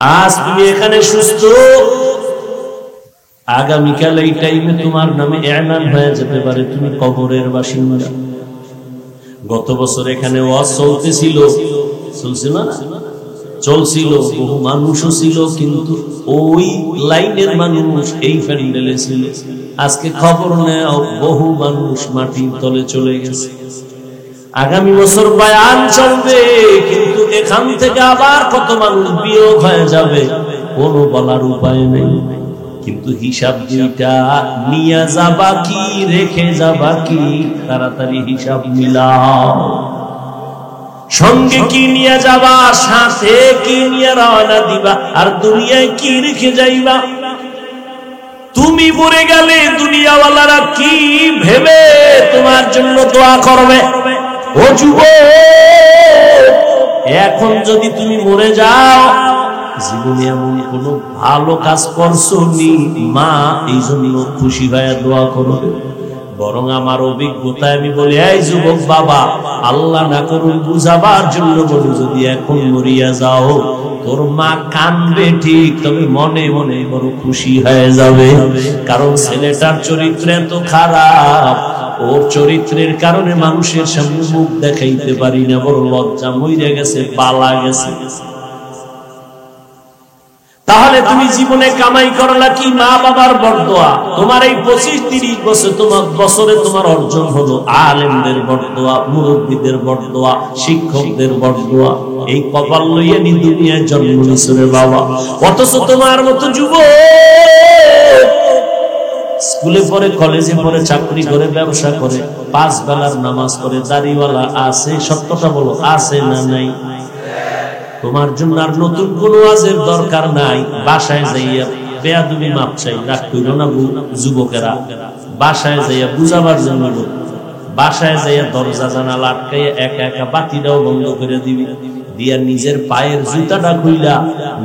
আজ তুমি এখানে সুস্থ, আগামীকাল এই টাইমে তোমার নামে এলান হয়ে যেতে পারে তুমি কবরের বাসিন্দা। গত বছর এখানে ওয়াজ চলতেছিল, চলছিল না? চলছিল, বহু মানুষও ছিল, কিন্তু ওই লাইনের মানুষ এই প্যান্ডেলে ছিল। আজকে খবর নেও বহু মানুষ মাটির তলে চলে গেছে। আগামী বছর বয়ান চলবে, কিন্তু এখান থেকে আবার কত মানুষ বিয়োগ হয়ে যাবে কোনো বলার উপায় নেই। কিন্তু হিসাব দুইটা, নিয়ে যাবা কি রেখে যাবা কি, তাড়াতাড়ি হিসাব মিলাও। সঙ্গে কি নিয়ে যাবা, সাথে কি নিয়ে রওনা দিবা, আর দুনিয়ায় কি রেখে যাইবা। তুমি মরে গেলে দুনিয়াওয়ালারা কি ভেবে তোমার জন্য দোয়া করবে? ও যুবক, এখন যদি তুমি মরে যাও, জীবনে এমন কোন ভালো কাজ করছো নি মা এই জন্য খুশি হয়ে দোয়া করবে? বরং আমার অভিজ্ঞতায় আমি বলি, এই যুবক বাবা, আল্লাহ না করুন বুঝাবার জন্য বলি, যদি এখন মরিয়া যাও তোর মা কাঁদবে ঠিক, তবে মনে মনে বড় খুশি হয়ে যাবে। কারণ ছেলেটার চরিত্র এত খারাপ, ওর চরিত্রের কারণে মানুষের সামনে মুখ দেখাইতে পারি না, বড় লজ্জা, মরে গেছে, পালা গেছে। তাহলে তুমি জীবনে কামাই করলা কি? মা বাবার বরদোয়া। তোমার এই 25-30 বছরে তোমার অর্জন হলো আলেমদের বরদোয়া, মুরব্বীদের বরদোয়া, শিক্ষকদের বরদোয়া। এই কপাল লইয়া নি দুনিয়ায় জন্ম নিয়েছে রে বাবা। অথচ তোমার মতো যুবক স্কুলে পড়ে, কলেজে পড়ে, চাকরি করে, ব্যবসা করে, 5 বেলার নামাজ পড়ে, দাড়িওয়ালা আছে, সত্যটা বলো, আছে না নাই? তোমার জন্য আর নতুন কোন ওয়াজের দরকার নাই। বাসায় যাইয়া বেয়াদবি মাপ চাই, রাগ কইরো না যুবকেরা। বাসায় যাইয়া বুঝাবার জন্য, বাসায় যাইয়া দরজা জানালা আটকাইয়া একা একা বাতিটাও বন্ধ করে দিবি, দিয়া নিজের পায়ের জুতাটা খুইলা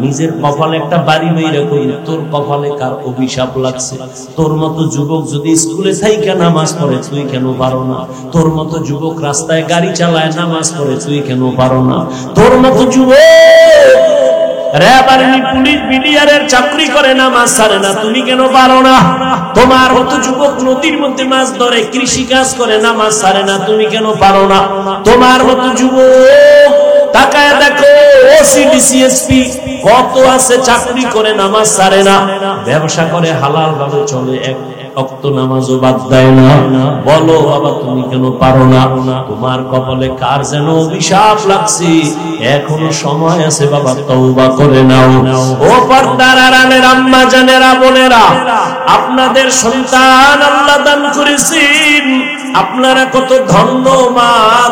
নিজের কপালে একটা বাড়ি মেরে করি, তোর কপালে কার অভিশাপ লাগছে? তোর মতো যুবক যদি স্কুলে থাইকা নামাজ পড়ে, তুই কেন পারো না? তোর মতো যুবক রাস্তায় গাড়ি চালায় নামাজ পড়ে, তুই কেন পারো না? তোর মতো যুবক র‍্যাব আর্মি পুলিশ বিডিআরের চাকরি করে, নামাজ ছাড়ে না, তুমি কেন পারো না? তোমার মতো যুবক নদীর মধ্যে মাছ ধরে, কৃষি কাজ করে, নামাজ ছাড়ে না, তুমি কেন পারো না? তোমার মতো যুবক তাকায় দেখো, ওসিডিসিএসপি কত আছে, চাকরি করে, নামাজ ছাড়ে না, ব্যবসা করে, হালাল ভাবে চলে, এক ওয়াক্ত নামাজও বাদ দেয় না। বলো বাবা, তুমি কেন পারো না? তোমার কপালে কার যেন অভিশাপ লাগছে, এখনো সময় আছে বাবা, তওবা করে নাও। ও পর্দার আড়ালের আম্মা জানেরা, বোনেরা, আপনাদের সন্তান আল্লাহ দান করেছেন, আপনারা কত ধন্য মা,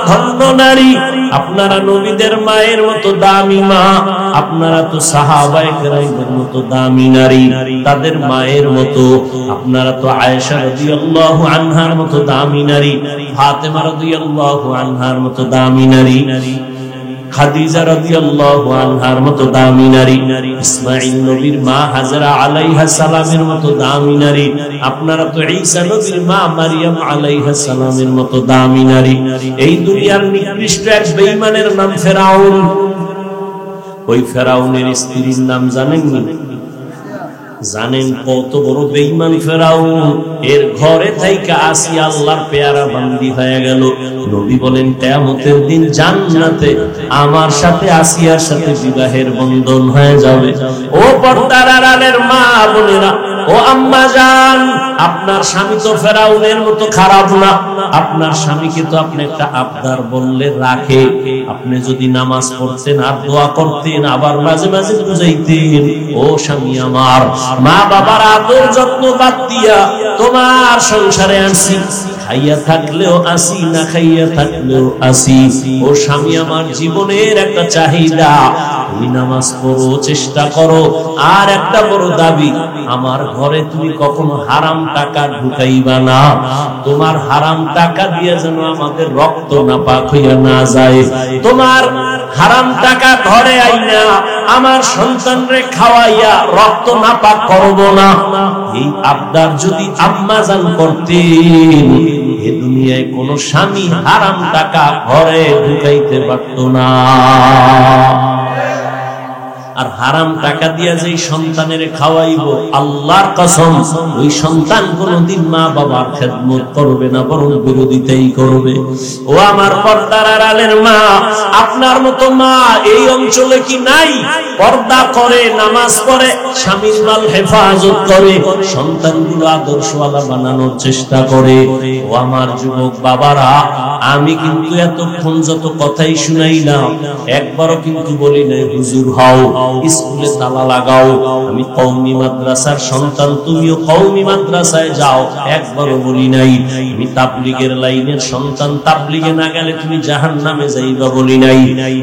ধন্য নারী। আপনারা নবীদের মায়ের মতো দামি মা, আপনারা তো সাহাবায়ে কেরামের মতো দামি নারী, তাদের মায়ের মতো। আপনারা তো আয়েশা রাদিয়াল্লাহু আনহার মতো দামি নারী, ফাতেমা রাদিয়াল্লাহু আনহার মতো দামি নারী, খাদিজা রাদিয়াল্লাহু আনহার মতো দামি নারী, ইসমাঈল নবীর মা হাজরা আলাইহা সালামের মতো দামি নারী। আপনারা তো ঈসা নবীর মা মারিয়াম আলাইহা সালামের মতো দামি নারী। এই দুনিয়ার নিকৃষ্ট এক বেঈমানের নাম ফেরাউন। ওই ফেরাউনের স্ত্রীর নাম জানেন না? জানেন কত বড় বেঈমান ফেরাউন? এর ঘরে থাইকা আসিয়া আল্লাহর পেয়ারা বান্দি হয়ে গেল। নবী বলেন, কিয়ামতের দিন জান্নাতে আমার সাথে আসিয়ার সাথে বিবাহের বন্ধন হয়ে যাবে। ও পর্দার আড়ালের মা বোনেরা, ও আম্মা জান, আপনার স্বামী তো ফেরাউনের মতো খারাপ না। আপনার স্বামীকে তো আপনি একটা আবদার বললে রাখে। আপনি যদি নামাজ পড়তেন আর দোয়া করতেন, আবার মাঝে মাঝে বুঝাইতেন, ও স্বামী আমার, মা বাবার আদর যত্ন বাদ দিয়া তোমার সংসারে আনছি, খাইয়া থাকলেও আসি, না খাইয়া থাকলেও আসি। ও স্বামী আমার, জীবনের একটা চাহিদা, তুমি নামাজ পড়ো, চেষ্টা করো। আর একটা বড় দাবি, আমার ঘরে তুমি কখনো হারাম টাকা ঢুকাইবা না। তোমার হারাম টাকা দিয়ে যেন আমাদের রক্ত নাপাক হইয়া না যায়। তোমার হারাম টাকা ঘরে আইনা আমার সন্তানরে খাওয়াইয়া রক্ত নাপাক করব না। এই আবদার যদি আম্মা জান করতেন, এ দুনিয়ায় কোন স্বামী হারাম টাকা ঘরে ঢুকাইতে পারত না। আর হারাম টাকা দিয়া যেই সন্তানের খাওয়াইব, আল্লাহর কসম ওই সন্তান কোনদিন মা বাবার খেদমত করবে না, বরং বিরোধিতাই করবে। ও আমার পর্দার আড়ালের মা, আপনার মতো মা এই অঞ্চলে কি নাই? পর্দা করে, নামাজ পড়ে, স্বামীর মাল হেফাজত করে, সন্তানগুলো আদর্শওয়ালা বানানোর চেষ্টা করে। ও আমার যুবক বাবারা, আমি কিন্তু এতক্ষণ যত কথাই শুনাইলাম একবারও কিন্তু বলি নাই হুজুর হও, স্কুলে তালা লাগাও, আমি কওমি মাদ্রাসার সন্তান, তুমিও কওমি মাদ্রাসায় যাও, একবারও বলি নাই। আমি তাবলীগের লাইনের সন্তান, তাবলীগে না গেলে তুমি জাহান্নামে যাইবা বলি নাই।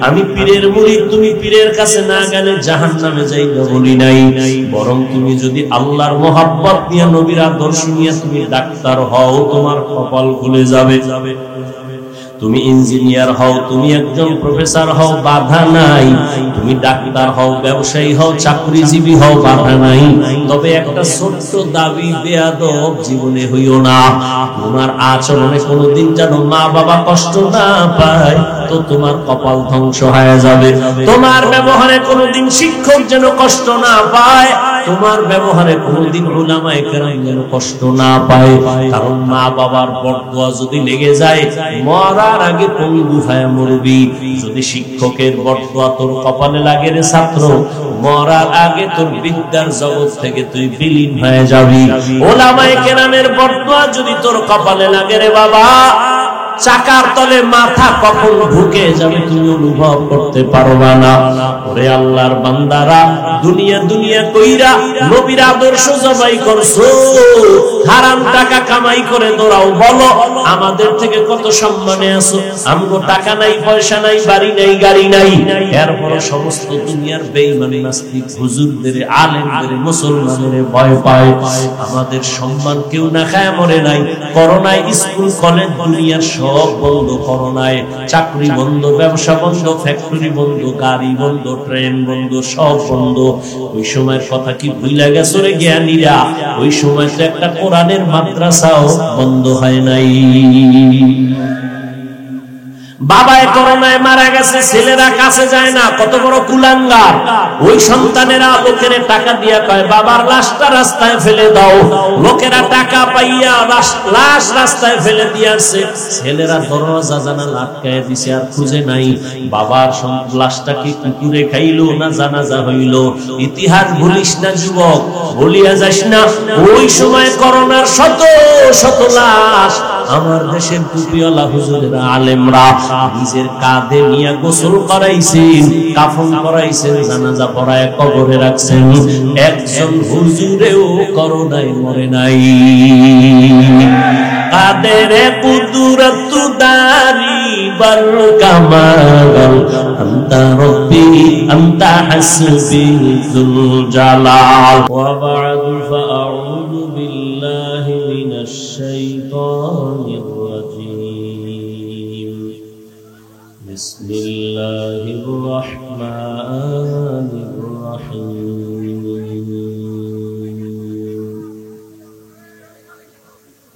আমি পীরের মুরিদ, তুমি পীরের কাছে না গেলে জাহান্নামে যাইবা বলি নাই। বরং তুমি যদি আল্লাহর মহব্বত নিয়ে, নবীর আদর্শ নিয়ে তুমি ডাক্তার হও, তোমার কপাল খুলে যাবে। তুমি ইঞ্জিনিয়ার হও, তুমি একজন প্রফেসর হও, বাধা নাই। তুমি ডাক্তার হও, ব্যবসায়ী হও, চাকরিজীবী হও, বাধা নাই। তবে একটা ছোট্ট দাবি, বেয়াদব জীবনে হইও না। তোমার আচরণে কোনোদিন যেন মা বাবা কষ্ট না পায়, তো তোমার কপাল ধ্বংস হয়ে যাবে। তোমার ব্যবহারে কোনোদিন শিক্ষক যেন কষ্ট না পায়, তোমার ব্যবহারে কোনোদিন উলামায়ে কেরাম যেন কষ্ট না পায়। কারণ মা বাবার বরদোয়া যদি লেগে যায়, মরার আগে পঙ্গু হয়ে মরবি। যদি শিক্ষকের বরদোয়া তোর কপালে লাগে রে ছাত্র, মরার আগে তোর বিদ্যার জগৎ থেকে তুই বিলীন হয়ে যাবি। উলামায়ে কেরামের বরদোয়া যদি তোর কপালে লাগে রে বাবা, চাকার তলে মাথা কখন ঢুকে যাবে তুমি অনুভব করতে পারবা না। ওরে আল্লাহর বান্দারা, দুনিয়া দুনিয়া কইরা নবীর আদর্শ জবাই করছো, হারাম টাকা কামাই করে দৌড়াও। বলো আমাদের থেকে কত সম্মানে আছো? আমগো টাকা নাই, পয়সা নাই, বাড়ি নাই, গাড়ি নাই, এরপর সমস্ত দুনিয়ার বেঈমান নাস্তিক হুজুরদের, আলেমদের, মুসলমানের ভয় পায়। আমাদের সম্মান কেউ না খায় মরে নাই। করোনায় স্কুল কলেজ দুনিয়ার সব বন্ধ, করোনায় চাকরি বন্ধ, ব্যবসা বন্ধ, ফ্যাক্টরি বন্ধ, গাড়ি বন্ধ, ট্রেন বন্ধ, সব বন্ধ। ওই সময়ের কথা কি ভুলে গেছো রে জ্ঞানীরা? ওই সময় তো একটা কোরআনের মাদ্রাসাও বন্ধ হয় নাই। বাবায় করোনায় মারা গেছে, ছেলেরা কাছে যায় না, কত বড় কুলাঙ্গার। ওই সন্তানেরা লোকের টাকা দিয়া কয় বাবার লাশটা রাস্তায় ফেলে দাও। লোকেরা টাকা পাইয়া লাশ রাস্তায় ফেলে দিয়েছে, ছেলেরা দরজা জানালা আটকায় দিছে, আর খুঁজে নাই বাবার লাশটা কি কুকুরে খাইলো না জানাজা হইল। ইতিহাস ভুলিস না যুবক, ভুলিয়া যাস না। ওই সময় করোনার শত শত লাশ আমার দেশের টুপিওয়ালা হুজুরেরা, আলেমরা নিজের কাঁধে নিয়ে গোসল করাইছেন, কাফন করাইছেন, জানাজা পড়ায় কবরে রাখছেন। একজন হুজুরেও করোনায় মরে নাই। কাদের কুদরত দারি বল কামাল, আনতা রব্বি আনতা হাসবি যুল জালাল। ওয়া বা'দু ফাআউযু বিল্লাহি মিনাশ শাইতানির রাজীম। বিসমিল্লাহির রাহমানির রাহিম।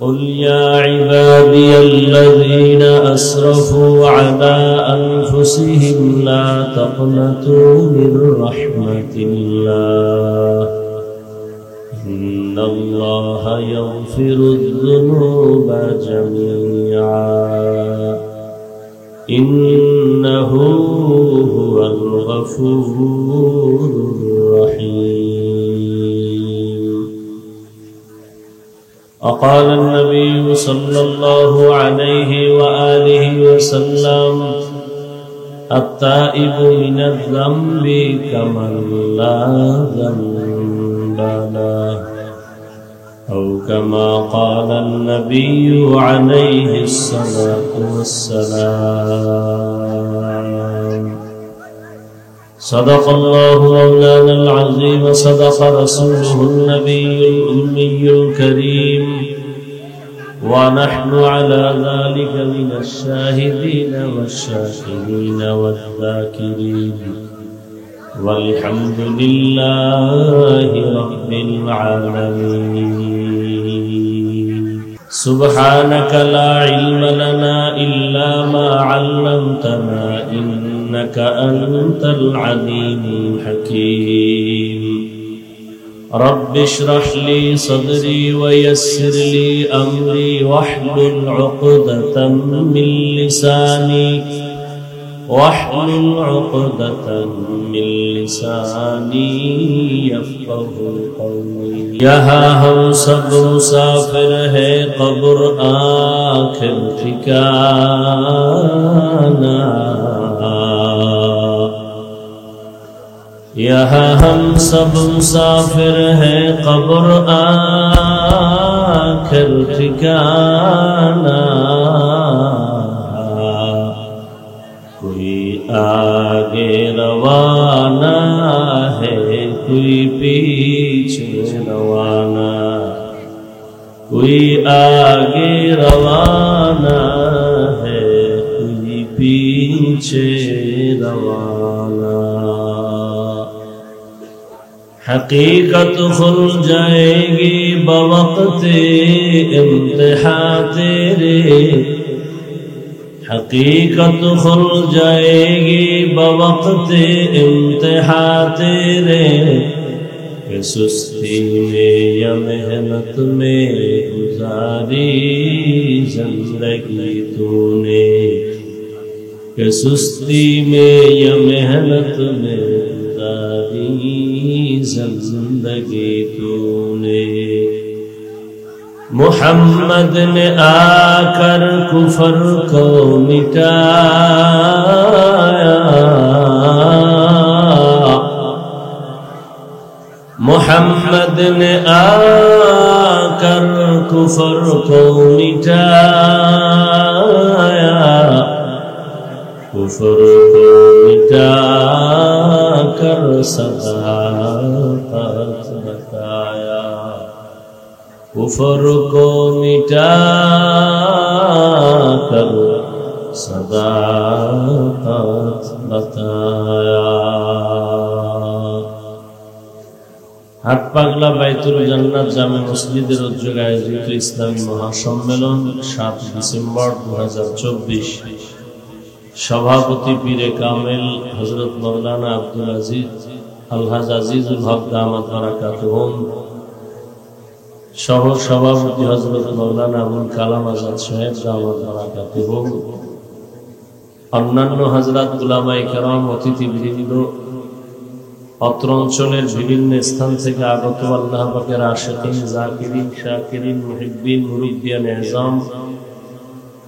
قل يا عبادي الذين أسرفوا على أنفسهم لا تقنطوا من رحمة الله إن الله يغفر الذنوب جميعا إنه هو الغفور الرحيم. وقال النبي صلى الله عليه وآله وسلم التائب من الذنب كمن لا ذنب له أو كما قال النبي عليه الصلاة والسلام. صدق الله مولانا العظيم وصدق رسوله النبي الأمي الكريم ونحن على ذلك من الشاهدين والشاكرين والذاكرين والحمد لله رب العالمين. سبحانك لا علم لنا إلا ما علمتنا إنك إنك أنت العليم الحكيم رب اشرح لي صدري ويسر لي أمري واحلل عقدة من لساني يفقه قولي یہاں ہم سب مسافر ہیں قبر آخر ٹھکانہ یہاں ہم سب مسافر ہیں قبر آخر ٹھکانہ کوئی آگے روانہ ہے کوئی پیچھے روانہ کوئی آگے روانہ ہے کوئی پیچھے روانہ حقیقت کھل جائے گی بوقت امتحان تیرے حقیقت کھل جائے گی بوقت امتحان تیرے کہ سستی میں یا محنت میں گزاری زندگی تو نے کہ سستی میں یا محنت میں گزاری زندگی تو نے محمد نے آ کر کفر کو مٹایا محمد نے آ کر کفر کو مٹایا کفر کو مٹا کر صداقت بتایا کفر کو مٹا کر صداقت بتایا হাট পাগলা বাইতুল জান্নাত জামে মসজিদের উদ্যোগে আয়োজিত ইসলামী মহাসম্মেলন 7 ডিসেম্বর 2024 সভাপতি পীরে কামেল হযরত মাওলানা আব্দুল আজিজ আলহাজ আজিজুল হক দামাত বারাকাতুহুম সহ সভাপতি হযরত মাওলানা আবুল কালাম আজাদ সাহেব দামাত বারাকাতুহুম অন্যান্য হযরত উলামায়ে কেরাম অতিথিবৃন্দ অত্র অঞ্চলের বিভিন্ন স্থান থেকে আগত আল্লাহ পাকের আশিকিন জাকিরিন শাকিরিন মুহিব্বিন মুরিদিয়ান এজাম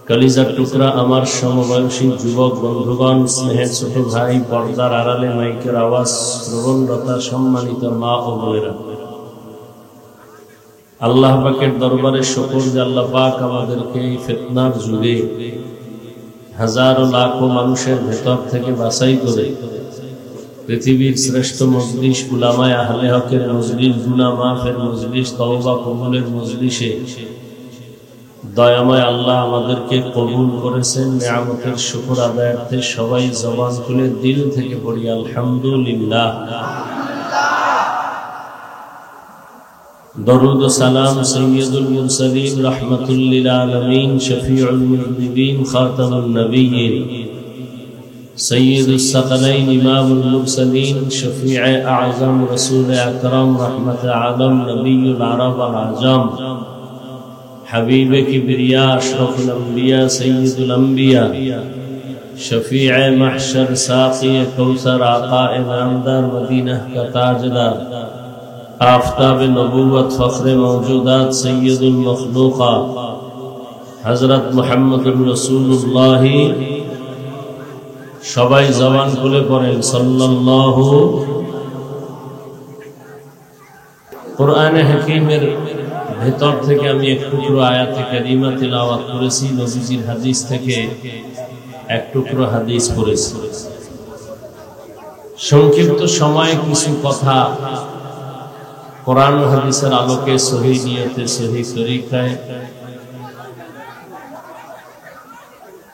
কলিজার টুকরা আমার সমবয়সী যুবক বন্ধুগণ স্নেহের ছোট ভাই পর্দার আড়ালে মাইকের আওয়াজ শ্রবণরতা সম্মানিত মা ও বোনেরা আল্লাহ পাকের দরবারে শুকর যে আল্লাহ পাক আমাদেরকে এই ফিতনার যুগে হাজারো লাখো মানুষের ভেতর থেকে বাছাই করে পৃথিবীর শ্রেষ্ঠ মজলিস উলামায়ে আহলে হকের মজলিস গুনাহ মাফের মজলিস তওবা কবুলের মজলিসে দয়াময় আল্লাহ আমাদেরকে কবুল করেছেন নিয়ামতের শুকর আদায়ার্থে সবাই জবান খুলে দিল থেকে পড়ি আলহামদুলিল্লাহ দরুদ ও সালাম সাইয়্যিদুল মুরসালিন রাহমাতুল লিল আলামিন শফিউল মুযনিবিন খাতামুন নবিয়্যিন سید الثقلین امام المرسلین شفیع اعظم رسول اکرم رحمت عالم نبی العرب العجم حبیب کبریا اشرف الانبیاء سید الانبیاء شفیع محشر ساقی کوثر آقا نامدار مدینہ کا تاجدار آفتاب نبوت فخر موجودات سید المخلوقات حضرت محمد رسول اللہ সবাই জবান খুলে পড়েন সাল্লাল্লাহু কোরআনে হাকীমের ভেতর থেকে আমি এক টুকরো আয়াতে কারিমা তিলাওয়াত করেছি নবীজির হাদিস থেকে এক টুকরো হাদিস পড়েছি সংক্ষিপ্ত সময়ে কিছু কথা কোরআন ও হাদিসের আলোকে সহিহ নিয়তে সহিহ তরিকায়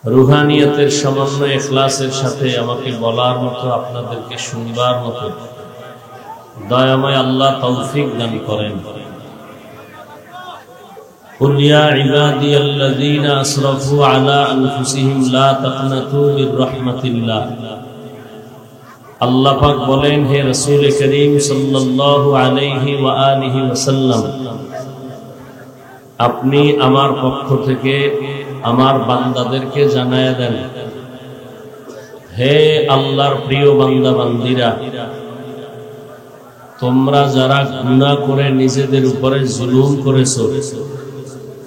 রুহানিয়তের সমন্বয় ইখলাসের সাথে আমাকে বলার মতো আপনাদেরকে শুনবার মতো দয়াময় আল্লাহ তৌফিক দান করেন قل يا عبادي الذين أسرفوا على أنفسهم لا تقنطوا من رحمة الله আল্লাহ পাক বলেন, হে রাসূল করিম সাল্লাল্লাহু আলাইহি ওয়া আলিহি ওয়াসাল্লাম, আপনি আমার পক্ষ থেকে আমার বান্দাদেরকে জানায়া দেন, হে আল্লাহর প্রিয় বান্দা বান্দীরা, তোমরা যারা গুনাহ করে নিজেদের উপরে জুলুম করেছো,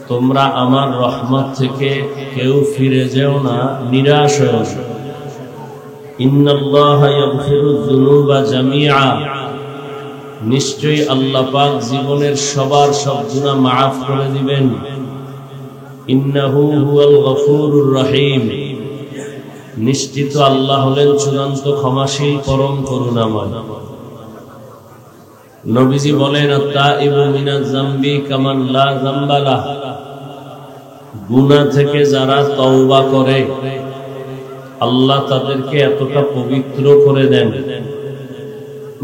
তোমরা আমার রহমত থেকে কেউ ফিরে যেও না, নিরাশ হও না। ইন্নাল্লাহা ইয়াগফিরুয যুনুবা জামিআ, নিশ্চয়ই আল্লাহ পাক জীবনের সবার সব গুনাহ মাফ করে দিবেন। ইন্নাহু হুয়াল গফুরুর রহিম, নিশ্চিত আল্লাহ হলেন চূড়ান্ত ক্ষমাশীল, পরম করুণাময়। নবীজি বলেন, আত-তাইবু মিনাজ যামবি কামান লা যামবা লাহ, গুনাহ থেকে যারা তওবা করে আল্লাহ তাদেরকে এতটা পবিত্র করে দেন,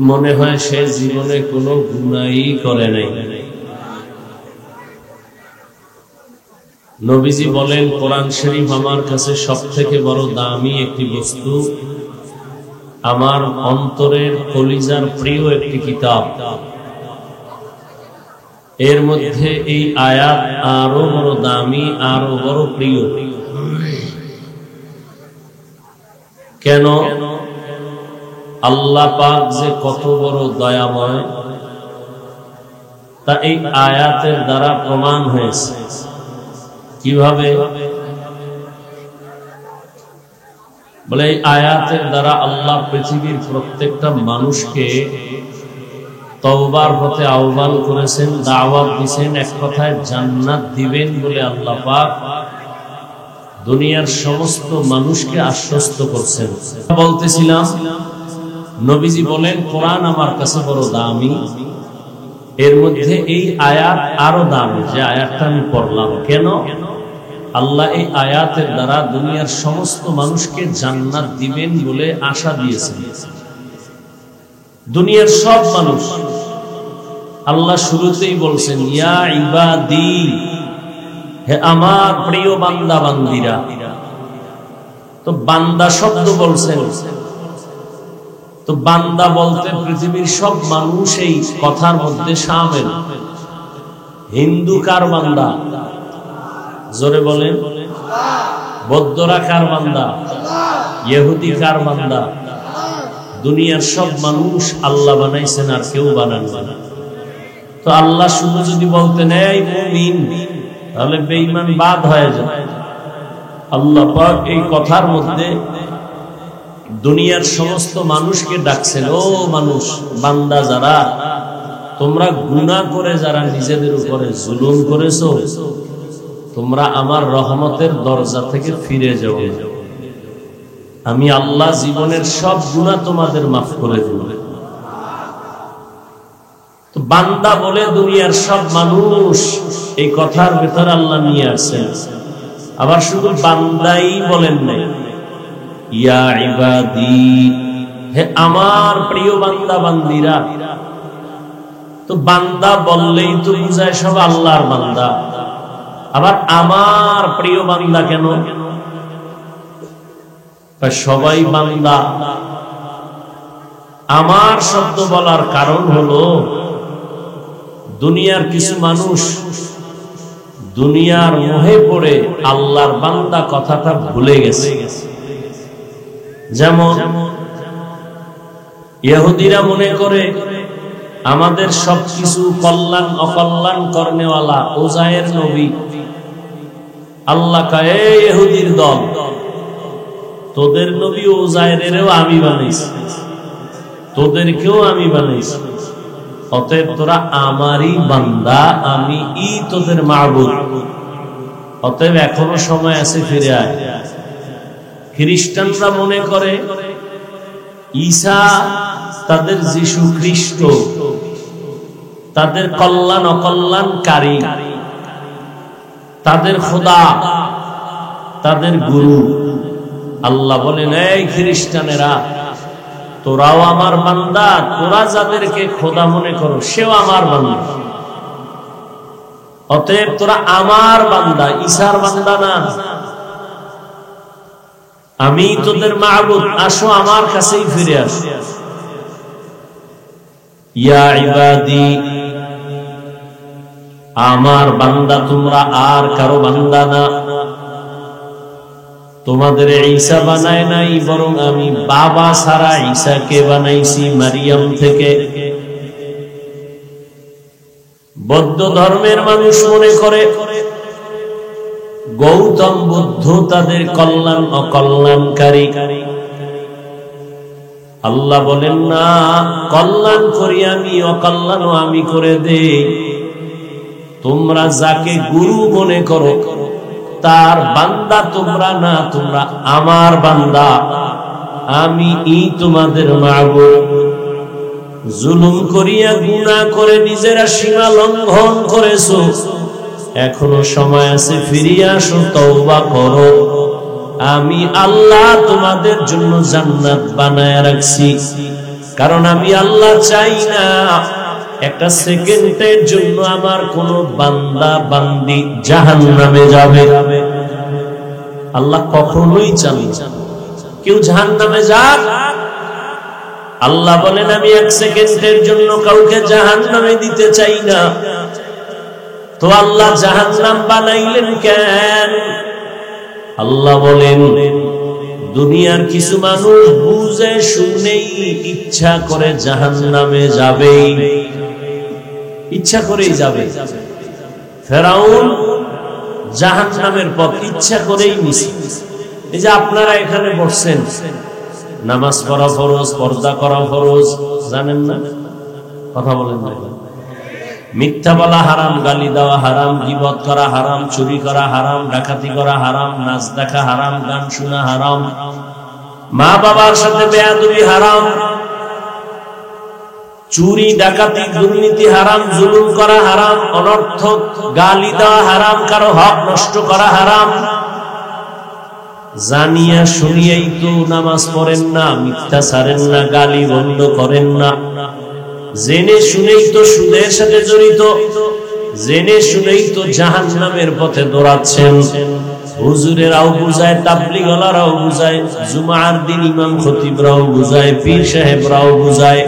মনে হয় সে জীবনে কোনো গুনাহই করে নাই। নবীজি বলেন, কোরআন শরীফ আমার কাছে সবথেকে বড় দামি একটি বস্তু, আমার অন্তরের কলিজার প্রিয় একটি কিতাব। এর মধ্যে এই আয়াত আরো বড় দামি, আরো বড় প্রিয়। কেন? আল্লাহ পাক যে কত বড় দয়াময় তা এই আয়াতের দ্বারা প্রমাণ হয়েছে। কিভাবে? বলে, এই আয়াতের দ্বারা আল্লাহ পৃথিবীর প্রত্যেকটা মানুষকে তওবার পথে আহ্বান করেছেন, দাওয়াত দিয়েছেন, এক কথায় জান্নাত দিবেন বলে আল্লাহ পাক দুনিয়ার সমস্ত মানুষকে আশ্বস্ত করছেন। বলতেছিলাম, নবীজি বলেন, কোরআন আমার কাছে বড় দামি, এর মধ্যে এই আয়াত আরো দামি, যে আয়াতটা আমি পড়লাম। কেন? আল্লাহ এই আয়াতের দ্বারা দুনিয়ার সমস্ত মানুষকে জান্নাত দিবেন বলে আশা দিয়েছেন। দুনিয়ার সব মানুষ, আল্লাহ শুরুতেই বলছেন, ইয়া ইবাদি, হে আমার প্রিয় বান্দা বান্দীরা। তো বান্দা শব্দ বলছেন, তো বান্দা বলতে পৃথিবীর সব মানুষ এই কথার মধ্যে শামিল। হিন্দু কার বান্দা? জোরে বলেন। বৌদ্ধরা কার বান্দা? ইহুদি কার বান্দা? দুনিয়ার সব মানুষ আল্লাহ বানাইছেন, আর কেউ বানান না। তো আল্লাহ শুধু যদি বলতেন এই মুমিন, তাহলে বেঈমান বাদ হয়ে যায়। আল্লাহ পাক এই কথার মধ্যে দুনিয়ার সমস্ত মানুষকে ডাকছেন, ও মানুষ, বান্দা যারা, তোমরা গুনাহ করে যারা নিজেদের উপরে জুলুম করেছো, তোমরা আমার রহমতের দরজা থেকে ফিরে যাও। আমি আল্লাহ জীবনের সব গুনাহ তোমাদের মাফ করে দেব। তো বান্দা বলে দুনিয়ার সব মানুষ, এই কথার ভেতর আল্লাহ নিয়ে আসেন। আবার শুধু বান্দাই বলেন নাই, ইয়া ইবাদি, হে আমার প্রিয় বান্দা বান্দীরা। তো বান্দা বললেই তো বুঝায় সব আল্লাহর বান্দা। আবার আমার প্রিয় বান্দা কেন? সবাই বান্দা। আমার শব্দ বলার কারণ হলো, দুনিয়ার কিছু মানুষ দুনিয়ার মোহে পড়ে আল্লাহর বান্দা কথাটা ভুলে গেছে। যেমন ইহুদিরা মনে করে আমাদের সবকিছু কল্যাণ অকল্যাণ করনেওয়ালা ওজায়ের নবী। আল্লাহ কয়, এই ইহুদির দল, তোদের নবী ওজায়েরেরও আমি বানাইছি, তোদেরকেও আমি বানাইছি, অতএব তোরা আমারই বান্দা, আমি তোদের মাবুদ। অতএব এখনো সময় আছে, ফিরে আয়। খ্রিস্টানরা মনে করে ঈসা তাদের যিশু খ্রিস্ট, তাদের কল্যাণ অকল্যাণকারী, তাদের খোদা, তাদের গুরু। আল্লাহ বলেন, এই খ্রিস্টানেরা, তোরাও আমার বান্দা, তোরা যাদেরকে খোদা মনে করো সেও আমার বান্দা। অতএব তোরা আমার বান্দা, ঈসার বান্দা না। আমি তোদের মাবুদ, আসো আমার কাছেই ফিরে আসো। ইয়া ইবাদি, আমার বান্দা তোমরা আর কারো বান্দা না। তোমাদের ঈসা বানায় নাই, বরং আমি বাবা ছাড়া ঈসাকে বানাইছি মারিয়াম থেকে। বৌদ্ধ ধর্মের মানুষ মনে করে গৌতম বুদ্ধ তাদের কল্যাণ অকল্যাণকারী। আল্লাহ বলেন না, কল্যাণ করি আমি, অকল্যাণ আমি করে দেই। তোমরা যাকে গুরু মনে করো তার বান্দা তোমরা না, তোমরা আমার বান্দা। আমি তোমাদের মাবুদ। জুলুম করিয়া গুনাহ করে নিজেরা সীমা লঙ্ঘন করেছো, এখনো সময় আছে, ফিরিয়ে আসো, তওবা করো। আমি আল্লাহ তোমাদের জন্য জান্নাত বানায় রাখছি। কারণ আমি আল্লাহ চাই না একটা সেকেন্ডের জন্য আমার কোন বান্দা বান্দি জাহান্নামে যাবে। আল্লাহ কখনোই চান না কেউ জাহান্নামে যাক। আল্লাহ বলেন আমি এক সেকেন্ডের জন্য কাউকে জাহান্নামে দিতে চাই না। তো আল্লাহ জাহান্নাম বানাইলেন কেন? আল্লাহ বলেন দুনিয়ার কিছু মানুষ বুঝে শুনেই ইচ্ছা করে জাহান্নামে যাবে, ইচ্ছা করেই যাবে। ফেরাউন জাহান্নামের পথ ইচ্ছা করেই নিছে। এই যে আপনারা এখানে বসছেন, নামাজ পড়া ফরজ, পর্দা করা ফরজ, জানেন না? কথা বলেন না। মিথ্যা বলা হারাম, গালি দেওয়া হারাম, গীবত করা হারাম, চুরি করা হারাম, ডাকাতি করা হারাম, নাচ দেখা হারাম, গান শোনা হারাম, মা বাবার সাথে বেয়াদবি হারাম, চুরি ডাকাতি দুর্নীতি হারাম, জুলুম করা হারাম, অনর্থক গালি দেওয়া হারাম, কারো হক নষ্ট করা হারাম। জানিয়া শুনিয়াই তো নামাজ পড়েন না, মিথ্যা ছাড়েন না, গালি বন্ধ করেন না। জেনে শুনেই তো সুদের সাথে জড়িত, জেনে শুনেই তো জাহান্নামের পথে দৌড়াচ্ছেন। হুজুরেরাও বুঝায়, তাবলীগওয়ালারাও বুঝায়, জুমার দিন ইমাম খতিবরাও বুঝায়, পীর সাহেবরাও বুঝায়।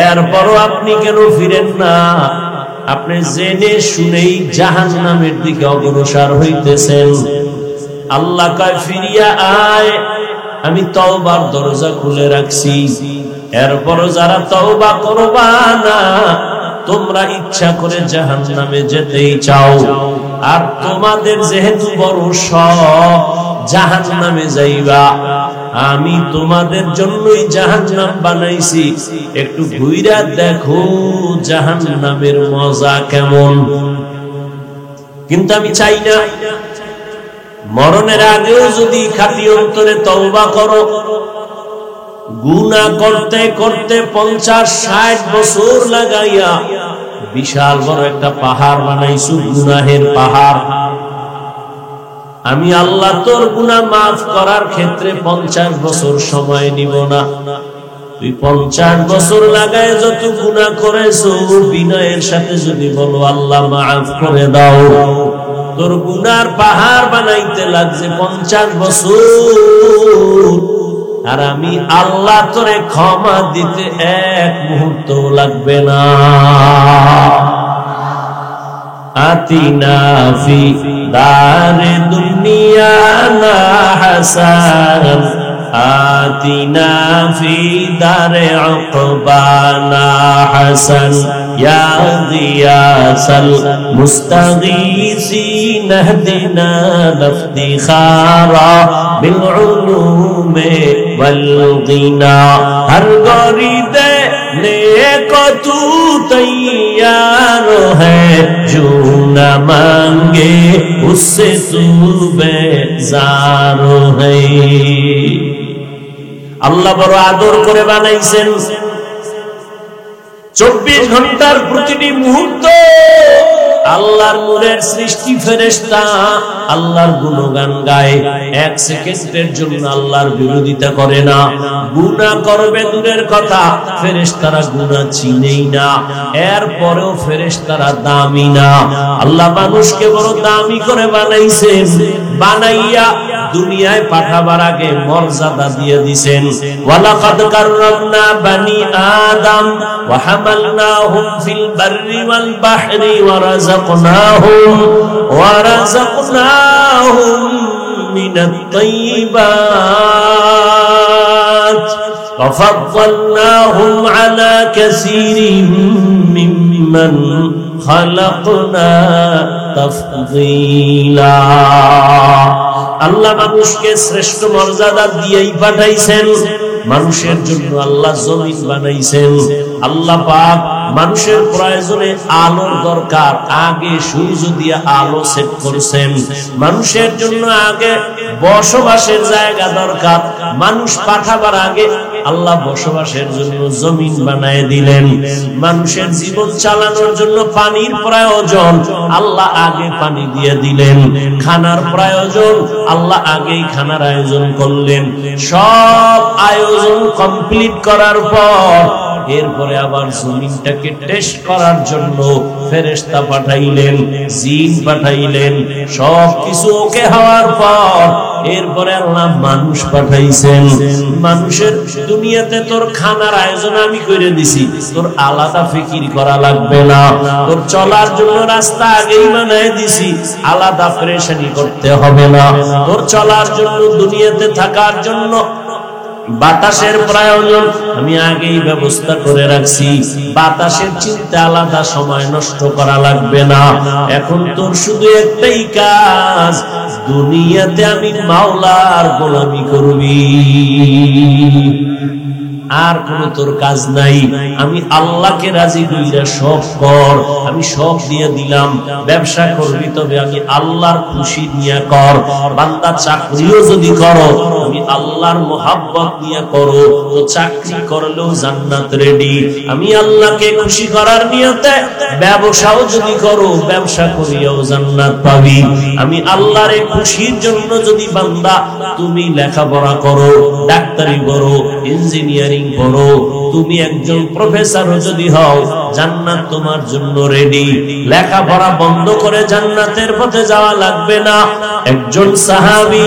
এরপরও আপনি কেন ফিরেন না? আপনি জেনে শুনেই জাহান্নামের দিকে অগ্রসর হইতেছেন। আল্লাহ কয় ফিরিয়া আয়, আমি তওবার দরজা খুলে রাখছি। এরপরও যারা তওবা করবা না, তোমরা ইচ্ছা করে জাহান্নামে যেতেই চাও। আর তোমাদের যেহেতু বড় শখ জাহান্নামে যাইবা, আমি তোমাদের জন্যই জাহান্নাম বানাইছি। একটু ঘুইরা দেখো জাহান্নামের মজা কেমন। কিন্তু আমি চাই না মরণের আগেও যদি খাঁটি অন্তরে তওবা করো, গুনাহ করতে করতে 50-60 বছর লাগাইয়া বিশাল বড় একটা পাহাড় বানাইছো, গুনাহের পাহাড়। আমি আল্লাহ তোর গুনাহ মাফ করার ক্ষেত্রে 50 বছর সময় নিব না। তুই 50 বছর লাগায় যত গুনাহ করেছো, বিনয়ের সাথে যদি বলো আল্লাহ মাফ করে দাও, তোর গুনার পাহাড় বানাইতে লাগছে 50 বছর। আর আমি আল্লাহ তোরে ক্ষমা দিতে 1 মুহূর্ত লাগবে না। আতিনা ফি দারে দুনিয়া না হাসান, আতিনা ফি দারে উকবানা হাসান, ইয়া গিয়াসাল মুস্তাগীসিন ইহদিনা লিফতিখারা বিল উলুমে ওয়াল গিনা। হর গরিদে नेको तू तैयार है, जो न मांगे उससे तू बेजार है। আল্লাহ বড় আদর করে বানাইছেন। 24 ঘন্টার প্রতিটি মুহূর্ত আল্লাহর নূরের সৃষ্টি ফেরেশতা আল্লাহর গুণগান গায়, এক সেকেন্ডের জন্য আল্লাহর বিরোধিতা করে না। গুনাহ করবে দূরের কথা, ফেরেশতারা গুনাহ চিনেই না, এরপরেও ফেরেশতারা দামি না। আল্লাহ মানুষকে বড় দামি করে বানাইছেন, বানাইয়া দুনিয়ায় পাঠাবার আগে মর্যাদা দিয়ে দিয়েছেন। ওয়ালাকাদ কাররামনা বানি আদম ওয়া হামালনাহুম ফিল বাররি ওয়াল বাহরি ওয়া রাযাকনাহুম মিনাত তাইয়্যিবাত ওয়া ফাদ্দালনাহুম আলা কাসীরিন মিম্মান খালাকনা তাফদীলা। আল্লাহ মানুষকে শ্রেষ্ঠ মর্যাদা দিয়েই পাঠাইছেন। মানুষের জন্য আল্লাহ জমিন বানাইছেন। আল্লাহ পাক মানুষের প্রয়োজনে আলোর দরকার, আগে সূর্য দিয়ে আলো সেট করেছেন। মানুষের জন্য আগে বসবাসের জায়গা দরকার, মানুষ পাঠাবার আগে আল্লাহ বসবাসের জন্য জমিন বানায় দিলেন। মানুষের জীবন চালানোর জন্য পানির প্রয়োজন, আল্লাহ আগে পানি দিয়ে দিলেন। খানার প্রয়োজন, আল্লাহ আগেই খানার আয়োজন করলেন। সব আয়োজন কমপ্লিট করার পর এরপরে আবার জমিনটাকে টেস্ট করার জন্য ফেরেশতা পাঠাইলেন, জিন পাঠাইলেন। সব কিছু ওকে হওয়ার পর এরপরে আল্লাহ মানুষ পাঠাইছেন। মানুষের দুনিয়াতে তোর খানার আয়োজন আমি করে দিছি, তোর আলাদা ফিকির করা লাগবে না। তোর চলার জন্য রাস্তা আগেই বানায় দিছি, আলাদা পরেশানি করতে হবে না। তোর চলার জন্য, দুনিয়াতে থাকার জন্য বাতাসের প্রয়োজন আমি আগেই ব্যবস্থা করে রাখছি, বাতাসের চিন্তা আলাদা সময় নষ্ট করা লাগবে না। এখন তোর শুধু একটাই কাজ, দুনিয়াতে আমি মাওলার গোলামি করবি, আর কোন তোর কাজ নাই। আমি আল্লাহকে রাজি কইরা সব কর, আমি সব দিয়ে দিলাম। ব্যবসা করবি তবে আমি আল্লাহর খুশি নিয়ে কর। বান্দা চাকরিও যদি করো আমি আল্লাহর মোহাব্বত নিয়ে করো, তো চাকরি করলেও জান্নাত রেডি। আমি আল্লাহকে খুশি করার নিয়তে ব্যবসাও যদি করো, ব্যবসা করিয়াও জান্নাত পাবি। আমি আল্লাহর খুশির জন্য যদি বান্দা তুমি লেখাপড়া করো, ডাক্তারি করো, ইঞ্জিনিয়ারিং করো, তুমি একজন প্রফেসরও যদি হও, জান্নাত তোমার জন্য রেডি। লেখাপড়া বন্ধ করে জান্নাতের পথে যাওয়া লাগবে না। একজন সাহাবী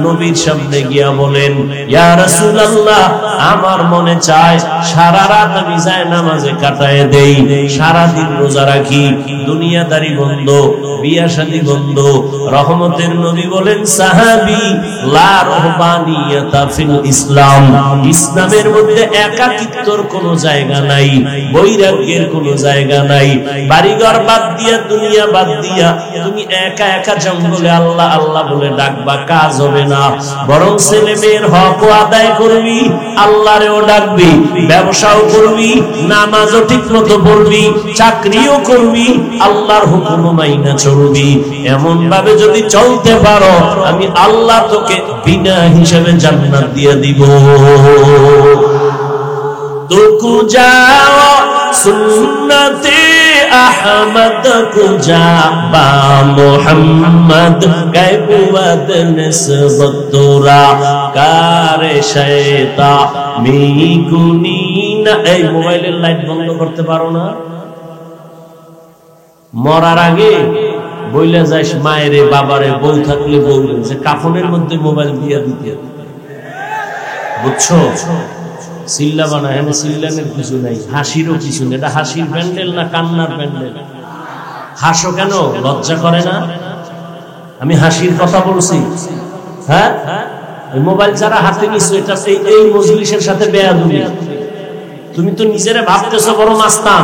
নবীর সামনে গিয়া বলেন, ইয়া রাসূলুল্লাহ, আমার মনে চায় সারা রাত আমি যায় নামাজে কাটায় দেই, সারা দিন রোজা রাখি, দুনিয়াদারি বন্ধ, বিয়া শাদী বন্ধ। রহমতের নবী বলেন, সাহাবী, লা রহবানিয়াতা ফিল ইসলাম, ইসলামের মধ্যে একাকিত্বর কোনো জায়গা নাই, বৈরাগ্যের কোনো জায়গা নাই। বাড়িঘর বাদ দিয়া, দুনিয়া বাদ দিয়া তুমি একা একা জঙ্গলে আল্লাহ আল্লাহ বলে ডাকবা, কাজ হবে না। বরং ছেলে মেয়ের হক আদায় করবি, আল্লাহরেও ডাকবি, ব্যবসাও করবি, নামাজও ঠিক মতো পড়বি, চাকরিও করবি, আল্লাহর হুকুম মাইনা চলবি। এমন ভাবে যদি চলতে পারো, আমি আল্লাহ তোকে বিনা হিসেবে জান্নাত দিয়ে দিব। तुकु जाओ सुन्नते अहमद कुजा बा मोहम्मद कैबुवद निस्बतुरा कारे शैता मी गुनीना। এই মোবাইলের লাইট বন্ধ করতে পারো না? মরার আগে বইলে যাইস মায়েরে বাবারে, বউ থাকলে বলবেন যে কাফনের মধ্যে মোবাইল দিয়া দিতে, বুঝছো? সিল্লা বানা, এখানে সিল্লানের কিছু নাই, হাসিরও কিছু নেই। এটা হাসির প্যান্ডেল না কান্নার প্যান্ডেল? হাসো কেন? লজ্জা করে না? আমি হাসির কথা বলছি। হ্যাঁ, মোবাইল যারা হাতে নিছো, এটা এই মজলিসের সাথে বেয়াদবি। তুমি তো নিজেরা ভাবতেছো বড় মাস্তান।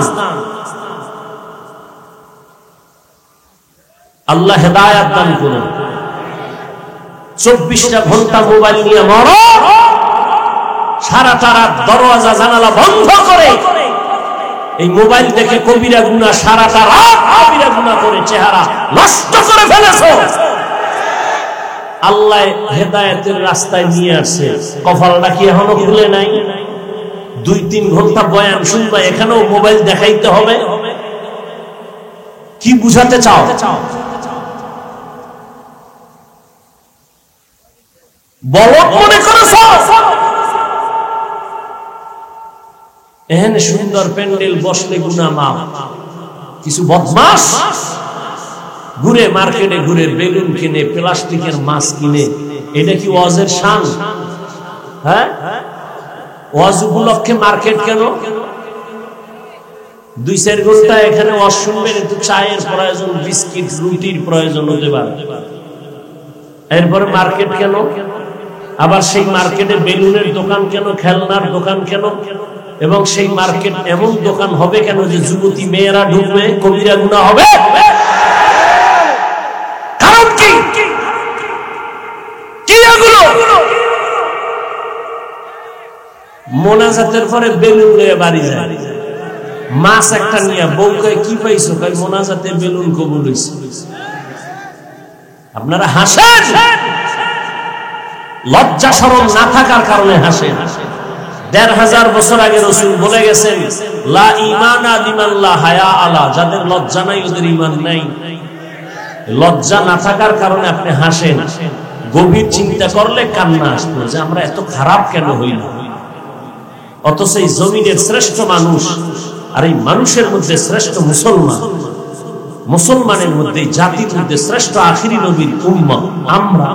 আল্লাহ হেদায়েত দান করুন। 24টা ঘন্টা মোবাইল নিয়ে মরো, সারাটা রাত দরওয়াজা জানালা বন্ধ করে এই মোবাইল দেখে কবিরা গুনাহ, সারাটা রাত কবিরা গুনাহ করে চেহারা নষ্ট করে ফেলেছো। আল্লাহ হেদায়েতের রাস্তায় নিয়ে আসছে, কপালটা কি এখনো খুলে নাই? 2-3 ঘন্টা বয়ান শুনবা, এখানেও মোবাইল দেখাইতে হবে? কি বুঝাতে চাও? বলো মনে করেছো? এখানে সুন্দর প্যান্ডেল বসলে গুনাহ মাফ। কিছু বদমাশ ঘুরে মার্কেটে ঘুরে বেলুন কিনে, প্লাস্টিকের মাছ কিনে, এটা কি ওয়াজের শান? হ্যাঁ, ওয়াজ উপলক্ষে মার্কেট কেন? 2-4 ঘন্টা এখানে ওয়াজ শুনবেন, একটু চায়ের প্রয়োজন, বিস্কিট রুটির প্রয়োজন হতে পারে, এরপরে মার্কেট কেন? আবার সেই মার্কেটে বেলুনের দোকান কেন, খেলনার দোকান কেন? এবং সেই মার্কেট এমন দোকান হবে কেন যে যুবতী মেয়েরা ঢুকবে, কবিরা গুনাহ হবে? কারণ কি? কি এগুলো? মোনাজাতের পরে বেলুন নিয়ে বাড়ি যায়, মাছ একটা নিয়ে বউ কয় কি পাইছো? কয় মোনাজাতে বেলুন কবুল হইছে। আপনারা হাসেন, লজ্জা শরম না থাকার কারণে হাসেন। 1500 বছর আগে রাসূল বলে গেছেন, লা ঈমানা লিমান লা হায়া আলা, যাদের লজ্জা নাই ওদের ঈমান নাই। লজ্জা না থাকার কারণে আপনি হাসেন, গভীর চিন্তা করলে কান্না আসবে যে আমরা এত খারাপ কেন হইলাম। অথচ এই জমিনের শ্রেষ্ঠ মানুষ, আর এই মানুষের মধ্যে শ্রেষ্ঠ মুসলমান, মুসলমানের মধ্যে জাতির মধ্যে শ্রেষ্ঠ আখিরি নবীর উম্মত আমরা।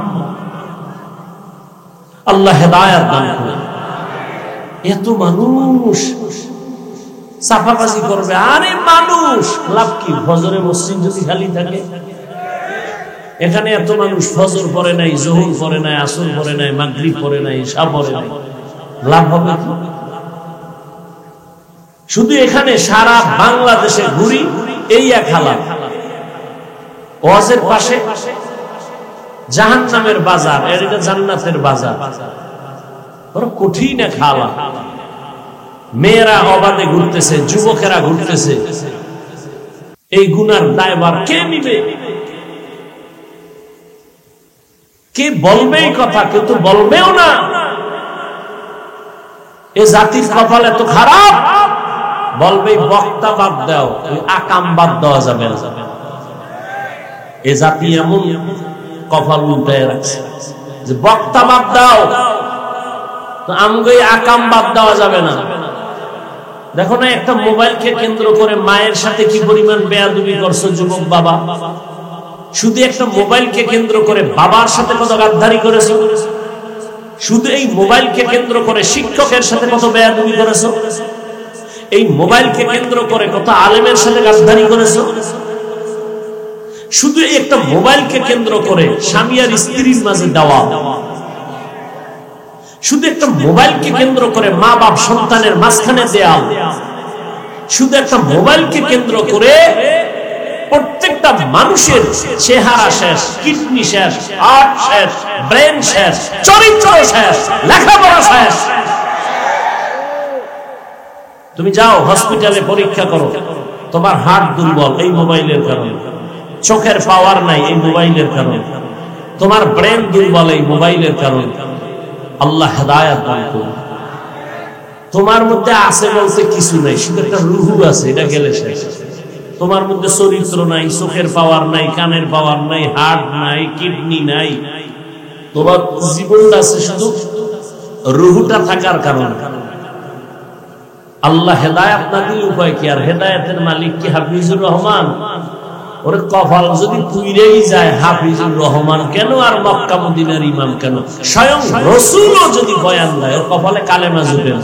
আল্লাহ হেদায়েত দান করুন। এত মানুষ সাফাবাজি করবে, আরে মানুষ লাভ কি? ফজরে মসজিদ যদি খালি থাকে, এখানে এত মানুষ ফজর পড়ে নাই, জোহর পড়ে নাই, আসর পড়ে নাই, মাগরিব পড়ে নাই, ইশা পড়ে নাই, লাভ হবে কি? শুধু এখানে সারা বাংলাদেশে ঘুরি, এই এক হালাত। ওয়াজের পাশে জাহান্নামের বাজার, এর এটা জান্নাতের বাজার, বড় কঠিন এক হালাত। মেয়েরা অবাধে ঘুরতেছে, যুবকেরা ঘুরতেছে, এই গুনার দায়ভার কে নিবে? কে বলবে এই কথা? কেউ তো বলবেও না। এ জাতির কপাল এত খারাপ, বলবে বক্তা বাদ দাও, আকাম বাদ দেওয়া যাবে না। এ জাতি এমন কপাল উল্টায় রাখছে যে বক্তা বাদ দাও, তো আমগো আকাম বাদ দেওয়া যাবে না। দেখো না, একটা মোবাইলকে কেন্দ্র করে মায়ের সাথে কি পরিমাণ বেয়াদবি করছো যুবক বাবা। শুধু একটা মোবাইলকে কেন্দ্র করে বাবার সাথে কত গাদ্দারি করেছো। শুধু এই মোবাইলকে কেন্দ্র করে শিক্ষকের সাথে কত বেয়াদবি করেছো। এই মোবাইলকে কেন্দ্র করে কত আলেমের সাথে গাদ্দারি করেছো। শুধু একটা মোবাইলকে কেন্দ্র করে স্বামী আর স্ত্রীর মাঝে দেওয়া, শুধু একটা মোবাইলকে কেন্দ্র করে মা বাপ সন্তানের মাঝখানে দেওয়া, শুধু একটা মোবাইলকে কেন্দ্র করে প্রত্যেকটা মানুষের চেহারা শেষ, কিডনি শেষ, হার্ট শেষ, ব্রেন শেষ, চরিত্র শেষ, লেখাপড়া শেষ। তুমি যাও হসপিটালে পরীক্ষা করো, তোমার হার্ট দুর্বল এই মোবাইলের কারণে, চোখের পাওয়ার নাই এই মোবাইলের কারণে, তোমার ব্রেন দুর্বল এই মোবাইলের কারণে। আল্লাহ হেদায়েত দান করুন। তোমার মধ্যে আছে বলতে কিছু নাই, শুধু একটা রুহু আছে, এটা গেলে শেষ। তোমার মধ্যে চরিত্র নাই, চোখের পাওয়ার নাই, কানের পাওয়ার নাই, হার্ট নাই, কিডনি নাই, তোমার জীবনটা আছে শুধু রুহুটা থাকার কারণে। আল্লাহ হেদায়েত না দিলে উপায় কি? আর হেদায়েতের মালিক কি হাফিজুর রহমান? ওরে কপাল যদি পুইরেই যায়, হাফিজুর রহমান কেন আর মক্কা মদিনার ইমাম কেন? স্বয়ং রাসূলও যদি বয়ান দেয়, ওর কপালে কালেমা জুটে না।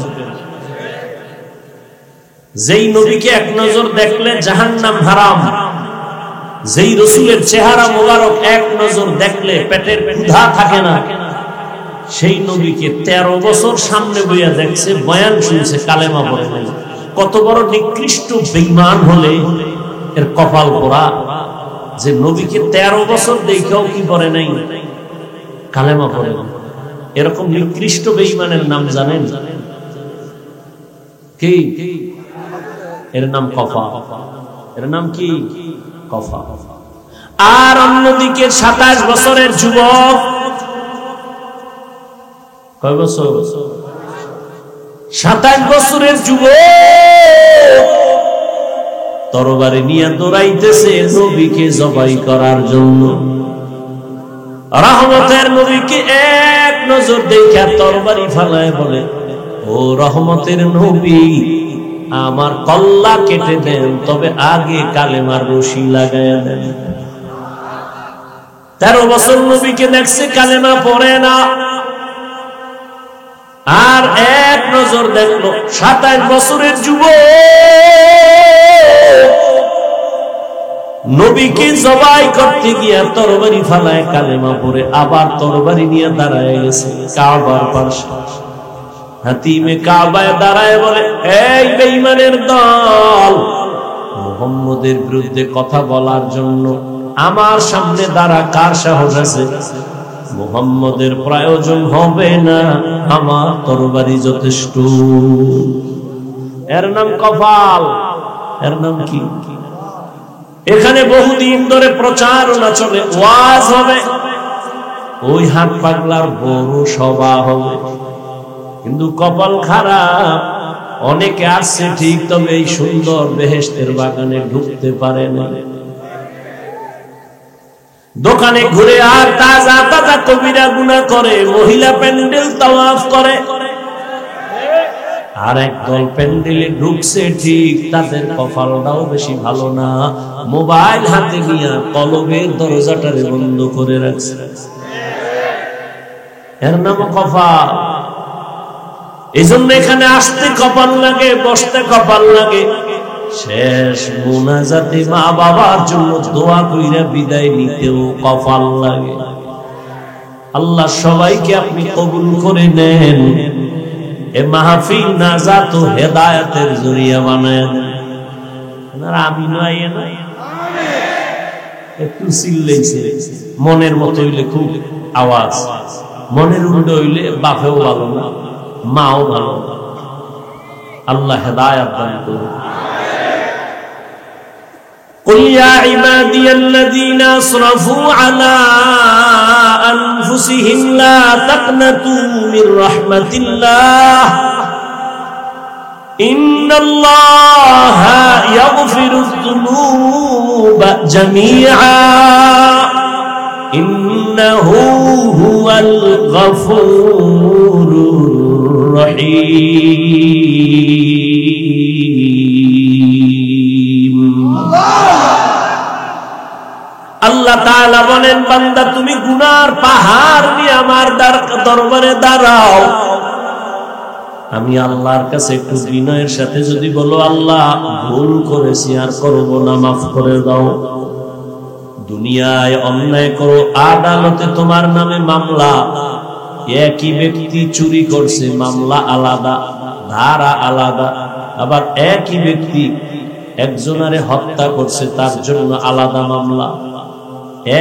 যেই নবীকে এক নজর দেখলে জাহান্নাম হারাম, যেই রাসূলের চেহারা মোবারক এক নজর দেখলে পেটের ক্ষুধা থাকে না, সেই নবীকে 13 বছর সামনে বইয়া দেখছে, বয়ান শুনছে, কালেমা পড়ে নাই। কত বড় নিকৃষ্ট বেঈমান হলে এর কপাল পোড়া, যে নবীকে 13 বছর দেখেও কি পড়ে নাই, কালেমা পড়ে নাই। এরকম নিকৃষ্ট বেঈমানের নাম জানেন কি? এর নাম কফা। এর নাম কি? কফা। আর অন্যদিকে 27 বছরের যুবক, কয় বছর? 27 বছরের যুবক তরবারি নিয়ে দৌড়াইতেছে নবীকে জবাই করার জন্য। রহমতের নবীকে এক নজর দেখে তরবারি ফালায় বলে, ও রহমতের নবী, আমার কল্লা কেটে দেন, তবে আগে কালেমার রশি লাগাইয়া দেন। 13 বছর নবীকে দেখছে, কালেমা পড়ে না। আর এক নজর দেখলো 27 বছরের যুবক নবীকে জবাই করতে গিয়া তরবারি ফালায় কালেমা পড়ে আবার তরবারি নিয়ে দাঁড়ায় গেছে কাবার পাশে। হাতিমে কাবায় দাঁড়ায় বলে, এই বেঈমানের দল, মুহাম্মদের বিরুদ্ধে কথা বলার জন্য আমার সামনে দাঁড়া কার সাহস আছে? মুহাম্মদের প্রয়োজন হবে না, আমার তরবারি যথেষ্ট। এর নাম কপাল, এর নাম কি? এখানে বহুদিন ধরে প্রচারণা চলে, ওয়াজ হবে, ওই হাত পাগলার বড় সভা হবে, কিন্তু কপাল খারাপ। অনেকে আসছে ঠিক, তবে এই সুন্দর বেহেশতের বাগানে ঢুকতে পারে না। দোকানে ঘুরে আর তাজা তাজা কবিরা গুনাহ করে, মহিলা প্যান্ডেল তাওয়াফ করে। আর একদল প্যান্ডেলে ঢুকছে ঠিক, তাদের কপালটাও বেশি ভালো না, মোবাইল হাতে নিয়ে কলবের দরজাটারে বন্ধ করে রাখছে। এর নাম কপাল। এই জন্য এখানে আসতে কপাল লাগে, বসতে কপাল লাগে। শেষ মুনাজাতে মা বাবার জন্য দোয়া কইরা বিদায় নিতেও কপাল লাগে। আল্লাহ সবাইকে আপনি কবুল করে নেন, এ মাহফিল নাজাত ও হেদায়েতের জরিয়া বানায় দেন। আমি নয় না, একটু চিল্লাইছে, মনের মতো হইলে খুব আওয়াজ, মনের উল্টো হইলে বাপেও ভালো না, মাও ভালো না। আল্লাহ হেদায়েত দান করুন। قل يا عبادي الذين أسرفوا على أنفسهم لا تقنطوا من رحمة الله إن الله يغفر الذنوب جميعا إنه هو الغفور الرحيم। আল্লাহ তাআলা বলেন, বান্দা তুমি গুনার পাহাড় নিয়ে আমার দরবারে দাঁড়াও, আমি আল্লাহর কাছে একটু বিনয়ের সাথে যদি বলো, আল্লাহ ভুল করেছি আর করব না, মাফ করে দাও। দুনিয়ায় অন্যায় করো, আদালতে তোমার নামে মামলা, একই ব্যক্তি চুরি করছে, মামলা আলাদা, ধারা আলাদা। আবার একই ব্যক্তি একজনারে হত্যা করছে, তার জন্য আলাদা মামলা।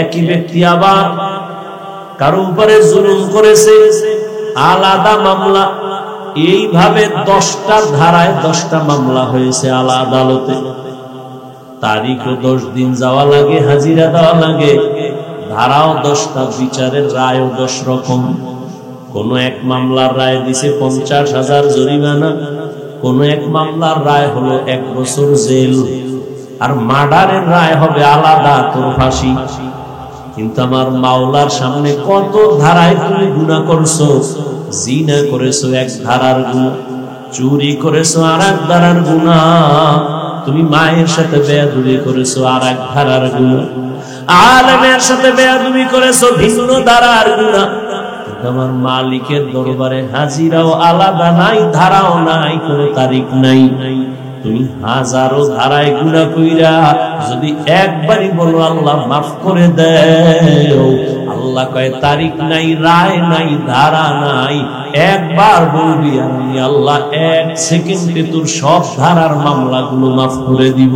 একই ব্যক্তি আবার কারো উপরে জুলুম করেছে, আলাদা মামলা। এইভাবে 10টা ধারায় 10টা মামলা হয়েছে আলাদা আদালতে। তারিখও 10 দিন যাওয়া লাগে, হাজিরা দেওয়া লাগে, ধারাও 10টা, বিচারের রায়ও 10 রকম। কোন এক মামলার রায় দিছে 50,000 জরিমানা, কোন এক মামলার রায় হলো 1 বছর জেল, আর মার্ডারের রায় হবে আলাদা, তোর ফাঁসি। কিন্তু আমার মাওলার সামনে কত ধারায় তুমি গুনাহ করছো। জিনা করেছো, 1 ধারার গুনাহ, চুরি করেছো, আর 1 ধারার গুনাহ, তুমি মায়ের সাথে বেয়াদবি করেছো, আর 1 ধারার গুনাহ, আলেমের সাথে বেয়াদবি করেছো, ভিন্ন ধারার গুনাহ। আমার মালিকের দরবারে হাজিরাও আলাদা নাই, ধারাও নাই, কোনো তারিখ নাই। তুমি হাজারো ধারায় গুনাহ কইরা যদি একবারই বলো আল্লাহ মাফ করে দেও, আল্লাহ কয় তারিখ নাই, রায় নাই, ধারা নাই, একবার বলবি আমি আল্লাহ 1 সেকেন্ডে তোর সব ধারার মামলাগুলো মাফ করে দিব।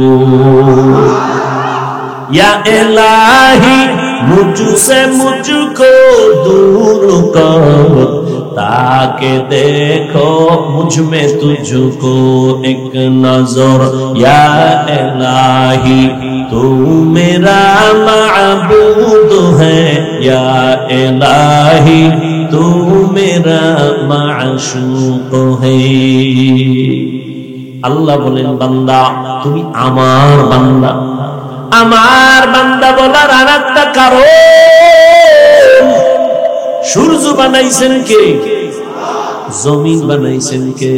या इलाही मुझसे मुझको दूर कर, ताकि देखो मुझ में तुझको एक नजर। या इलाही तू मेरा माबूद है, या इलाही तू मेरा माशूक है। আল্লাহ বলেন বান্দা তুমি আমার বান্দা। আমার বান্দা বলার আরেকটা কারণ, সূর্য বানাইছেন কে? জমিন বানাইছেন কে?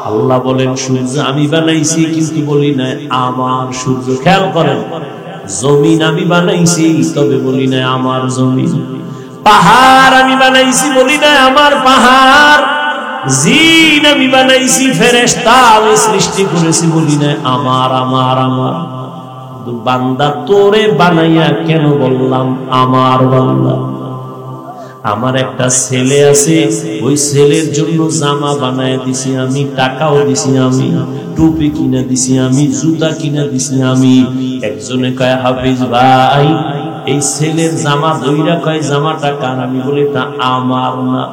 আল্লাহ বলেন সূর্য আমি বানাইছি, কিন্তু বলি না আমার সূর্য। খেয়াল করেন, জমিন আমি বানাইছি, তবে বলি না আমার জমিন। পাহাড় আমি বানাইছি, বলি না আমার পাহাড়। জিন আমি বানাইছি, ফেরেশতা আমি সৃষ্টি করেছি, বলি না আমার আমার আমার। বান্দা তোরে বানাইয়া কেন বললাম আমার বান্দা? আমার একটা ছেলে আছে, ওই ছেলের জন্য জামা বানায় দিছি আমি, টাকাও দিছি আমি, টুপি কিনা দিছি আমি, জুতা কিনা দিছি আমি। একজনে কয় হাফিজ ভাই এই ছেলের জামা দইরা কয় জামাটা কার? আমি বলি তা আমার না।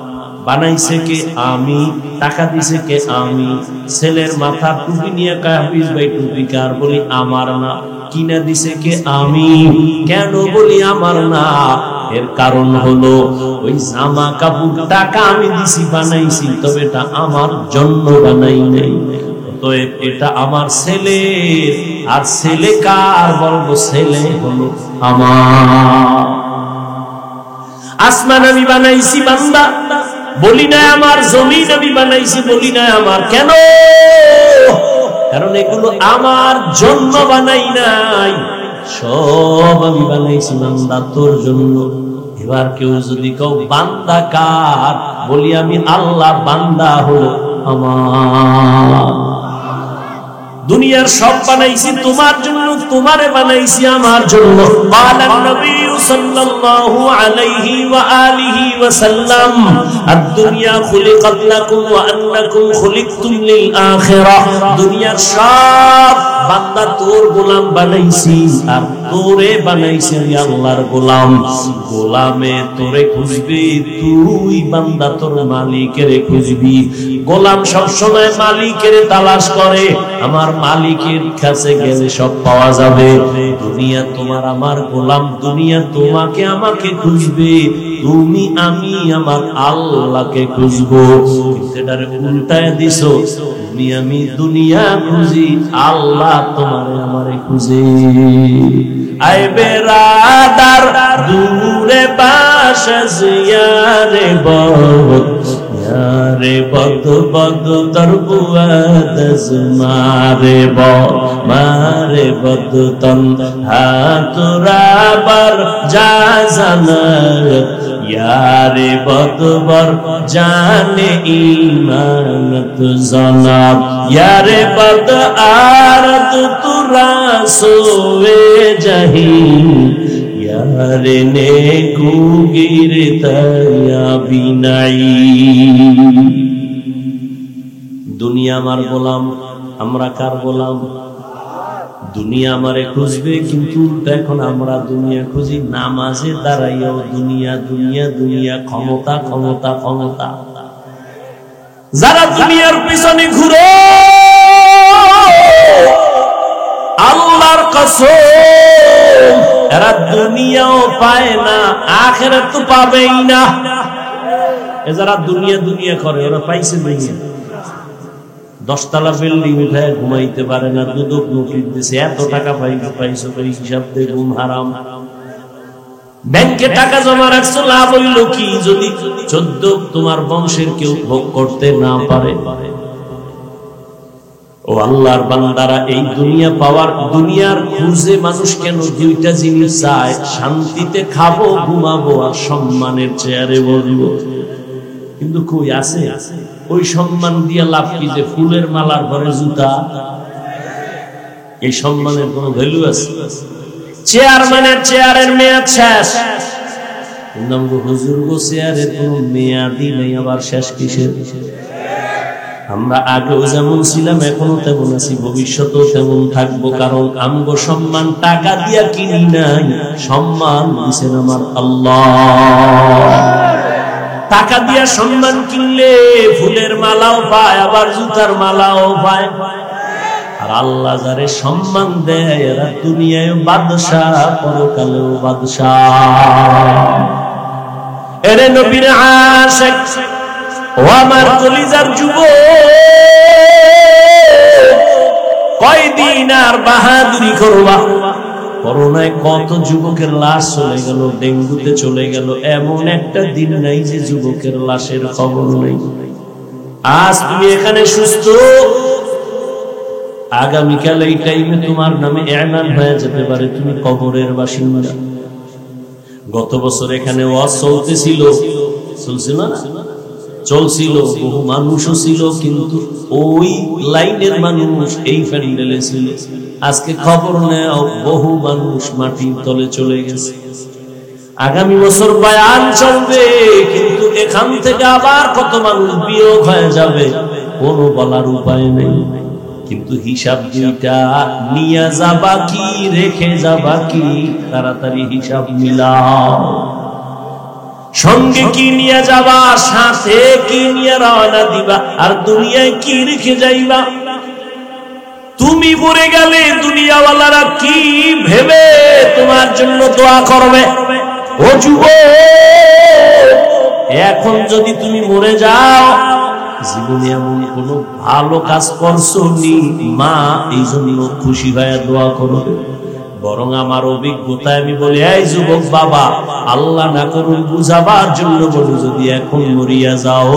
বানাইছে কে? আমি। টাকা দিছে কে? আমি। ছেলের মাথা টুপি নিয়ে কয় হাফিজ ভাই টুপি কার? বলি আমার না। কিনা দিছে কে? আমি। কেন বলি আমার না? এর কারণ হলো ওই জামা কাপড় টাকা আমি দিছি, বানাইছি, তবে এটা আমার জন্য বানাই নাই। অতএব এটা আমার ছেলে। আর ছেলে কার? বলবো ছেলে হলো আমার। আসমান আমি বানাইছি বান্দা, বলি না আমার। জমিন আমি বানাইছি, বলি না আমার। কেন? কারণ এগুলো আমার জন্য বানাই নাই, সব আমি বানাইছি বান্দা তোর জন্য। এবার কেউ যদি কেউ বান্দা কার? বলি আমি আল্লাহ, বান্দা হলো আমার। দুনিয়ার সব বানাইছি তোমার জন্য, তোমারে বানাইছি আমার জন্য। ক্বালান নবী সাল্লাল্লাহু আলাইহি ওয়া আলিহি ওয়া সাল্লাম আদ-দুনিয়া খুলিকাত লাকুম ওয়া আন্নাকুম খুলিকতুম লিল আখিরাহ। দুনিয়ার সব বান্দা তোর গোলাম বানাইছি, আর তোরে বানাইছি আমি আল্লাহর গোলাম। গোলামে তোরে খুঁজবি, তুই বান্দা তোর মালিকের খুঁজবি। গোলাম সবসময় মালিকের তালাশ করে, আমার মালিকের কাছে গেলে সব পাওয়া যাবে। দুনিয়া তোমার আমার গোলাম, দুনিয়া তোমাকে আমাকে খুঁজবে, তুমি আমি আমার আল্লাহকে খুঁজবো। এটার উল্টায় দিছো, তুমি আমি দুনিয়া খুঁজি, আল্লাহ তোমারে আমারে খুঁজে। আয় বেরাদার দূরে পাশে জিয়ারে বদ, यारे बद बद तरबुआद मारे बो मारे बद तन हातुरा बर जा जनत यारे बद बर जाने ईमानत जनाब यारे बद आरत तुरा सोवे जहीन यारे ने कुगिर तया बिनाई। दुनिया हमार गोलाम, हमरा कार गोलाम? दुनिया हमारे खुजबे, किन्तु এখন আমরা দুনিয়া খুঁজি। নামাজে দাঁড়াইয়াও দুনিয়া দুনিয়া দুনিয়া, ক্ষমতা ক্ষমতা ক্ষমতা। যারা দুনিয়ার পিছনে ঘুরে আল্লাহর কসম এরা দুনিয়াও পায় না, আখিরাত তো পাবেই না। যারা দুনিয়া দুনিয়া করে ওরা পাইছে দুনিয়া। 10 তলা বিল্ডিং উঠায় ঘুমাইতে পারে না, দুদক নোটিশ দিছে এত টাকা পাইছো, হিসাব দিয়ে ঘুম হারাম। ব্যাংকে টাকা জমা রাখছো, লাভ হইল কি যদি 14 তোমার বংশের কেউ ভোগ করতে না পারে? ও আল্লাহর বান্দারা, এই দুনিয়া পাওয়ার, দুনিয়ার খুঁজে মানুষ কেন দুইটা জিনিস চায়? শান্তিতে খাবো, ঘুমাবো, আর সম্মানের চেয়ারে বসবো। কিন্তু কই আছে? ওই সম্মান দিয়া লাভ কি? যে ফুলের মালার ঘরে জুতা, এই সম্মানের কোন ভ্যালু আছে? চেয়ারম্যানের চেয়ারের মেয়াদ শেষ। হুজুর গো চেয়ারের কোন মেয়াদই নেই, আবার শেষ কিসের? আমরা আগেও যেমন ছিলাম এখনো তেমন আছি, ভবিষ্যতেও তেমন থাকবো। কারণ আমগো সম্মান টাকা দিয়া কিনি নাই, সম্মান দিছেন আমার আল্লাহ। টাকা দিয়া সম্মান কিনলে ফুলের মালাও পায়, আবার জুতার মালাও পায়। আর আল্লাহ যারে সম্মান দেয় এরা দুনিয়ায় বাদশাহ, পরকালেও বাদশাহ। এরে নবীর আশিক ও আমার কলিজার যুবক, কয়দিন আর বাহাদুরি করবা? করোনায় কত যুবকের লাশ চলে গেল, ডেঙ্গুতে চলে গেল, এমন একটা দিন নাই যে যুবকের লাশের খবর নেই। আজ তুমি এখানে সুস্থ, আগামীকাল এই টাইমে তোমার নামে এলান হয়ে যেতে পারে তুমি কবরের বাসিন্দা। গত বছর এখানে ওয়াজ চলতেছিল, চলছিল না? চলছিল, বহু মানুষও ছিল, কিন্তু ওই লাইনের মানুষ এই প্যান্ডেলে ছিল। আজকে খবর নেও বহু মানুষ মাটির তলে চলে গেছে। আগামী বছর বয়ান চলবে, কিন্তু এখান থেকে আবার কত মানুষ বিয়োগ হয়ে যাবে কোনো বলার উপায় নেই। কিন্তু হিসাব দুইটা, নিয়ে যাবা কি রেখে যাবা কি, তাড়াতাড়ি হিসাব মিলাও। সঙ্গে কি নিয়ে যাবা, সাথে কি নিয়ে রওনা দিবা, আর দুনিয়ায় কি রেখে যাইবা। তুমি মরে গেলে দুনিয়াওয়ালারা কি ভেবে তোমার জন্য দোয়া করবে? ও যুবক, এখন যদি তুমি মরে যাও, জীবনে এমন কোন ভালো কাজ করছো নি মা এই জন্য খুশি হয়ে দোয়া করবে? বরং আমার অভিজ্ঞতায় আমি বলি, এই যুবক বাবা, আল্লাহ না করুন বুঝাবার জন্য বলি, যদি এখন মরিয়া যাও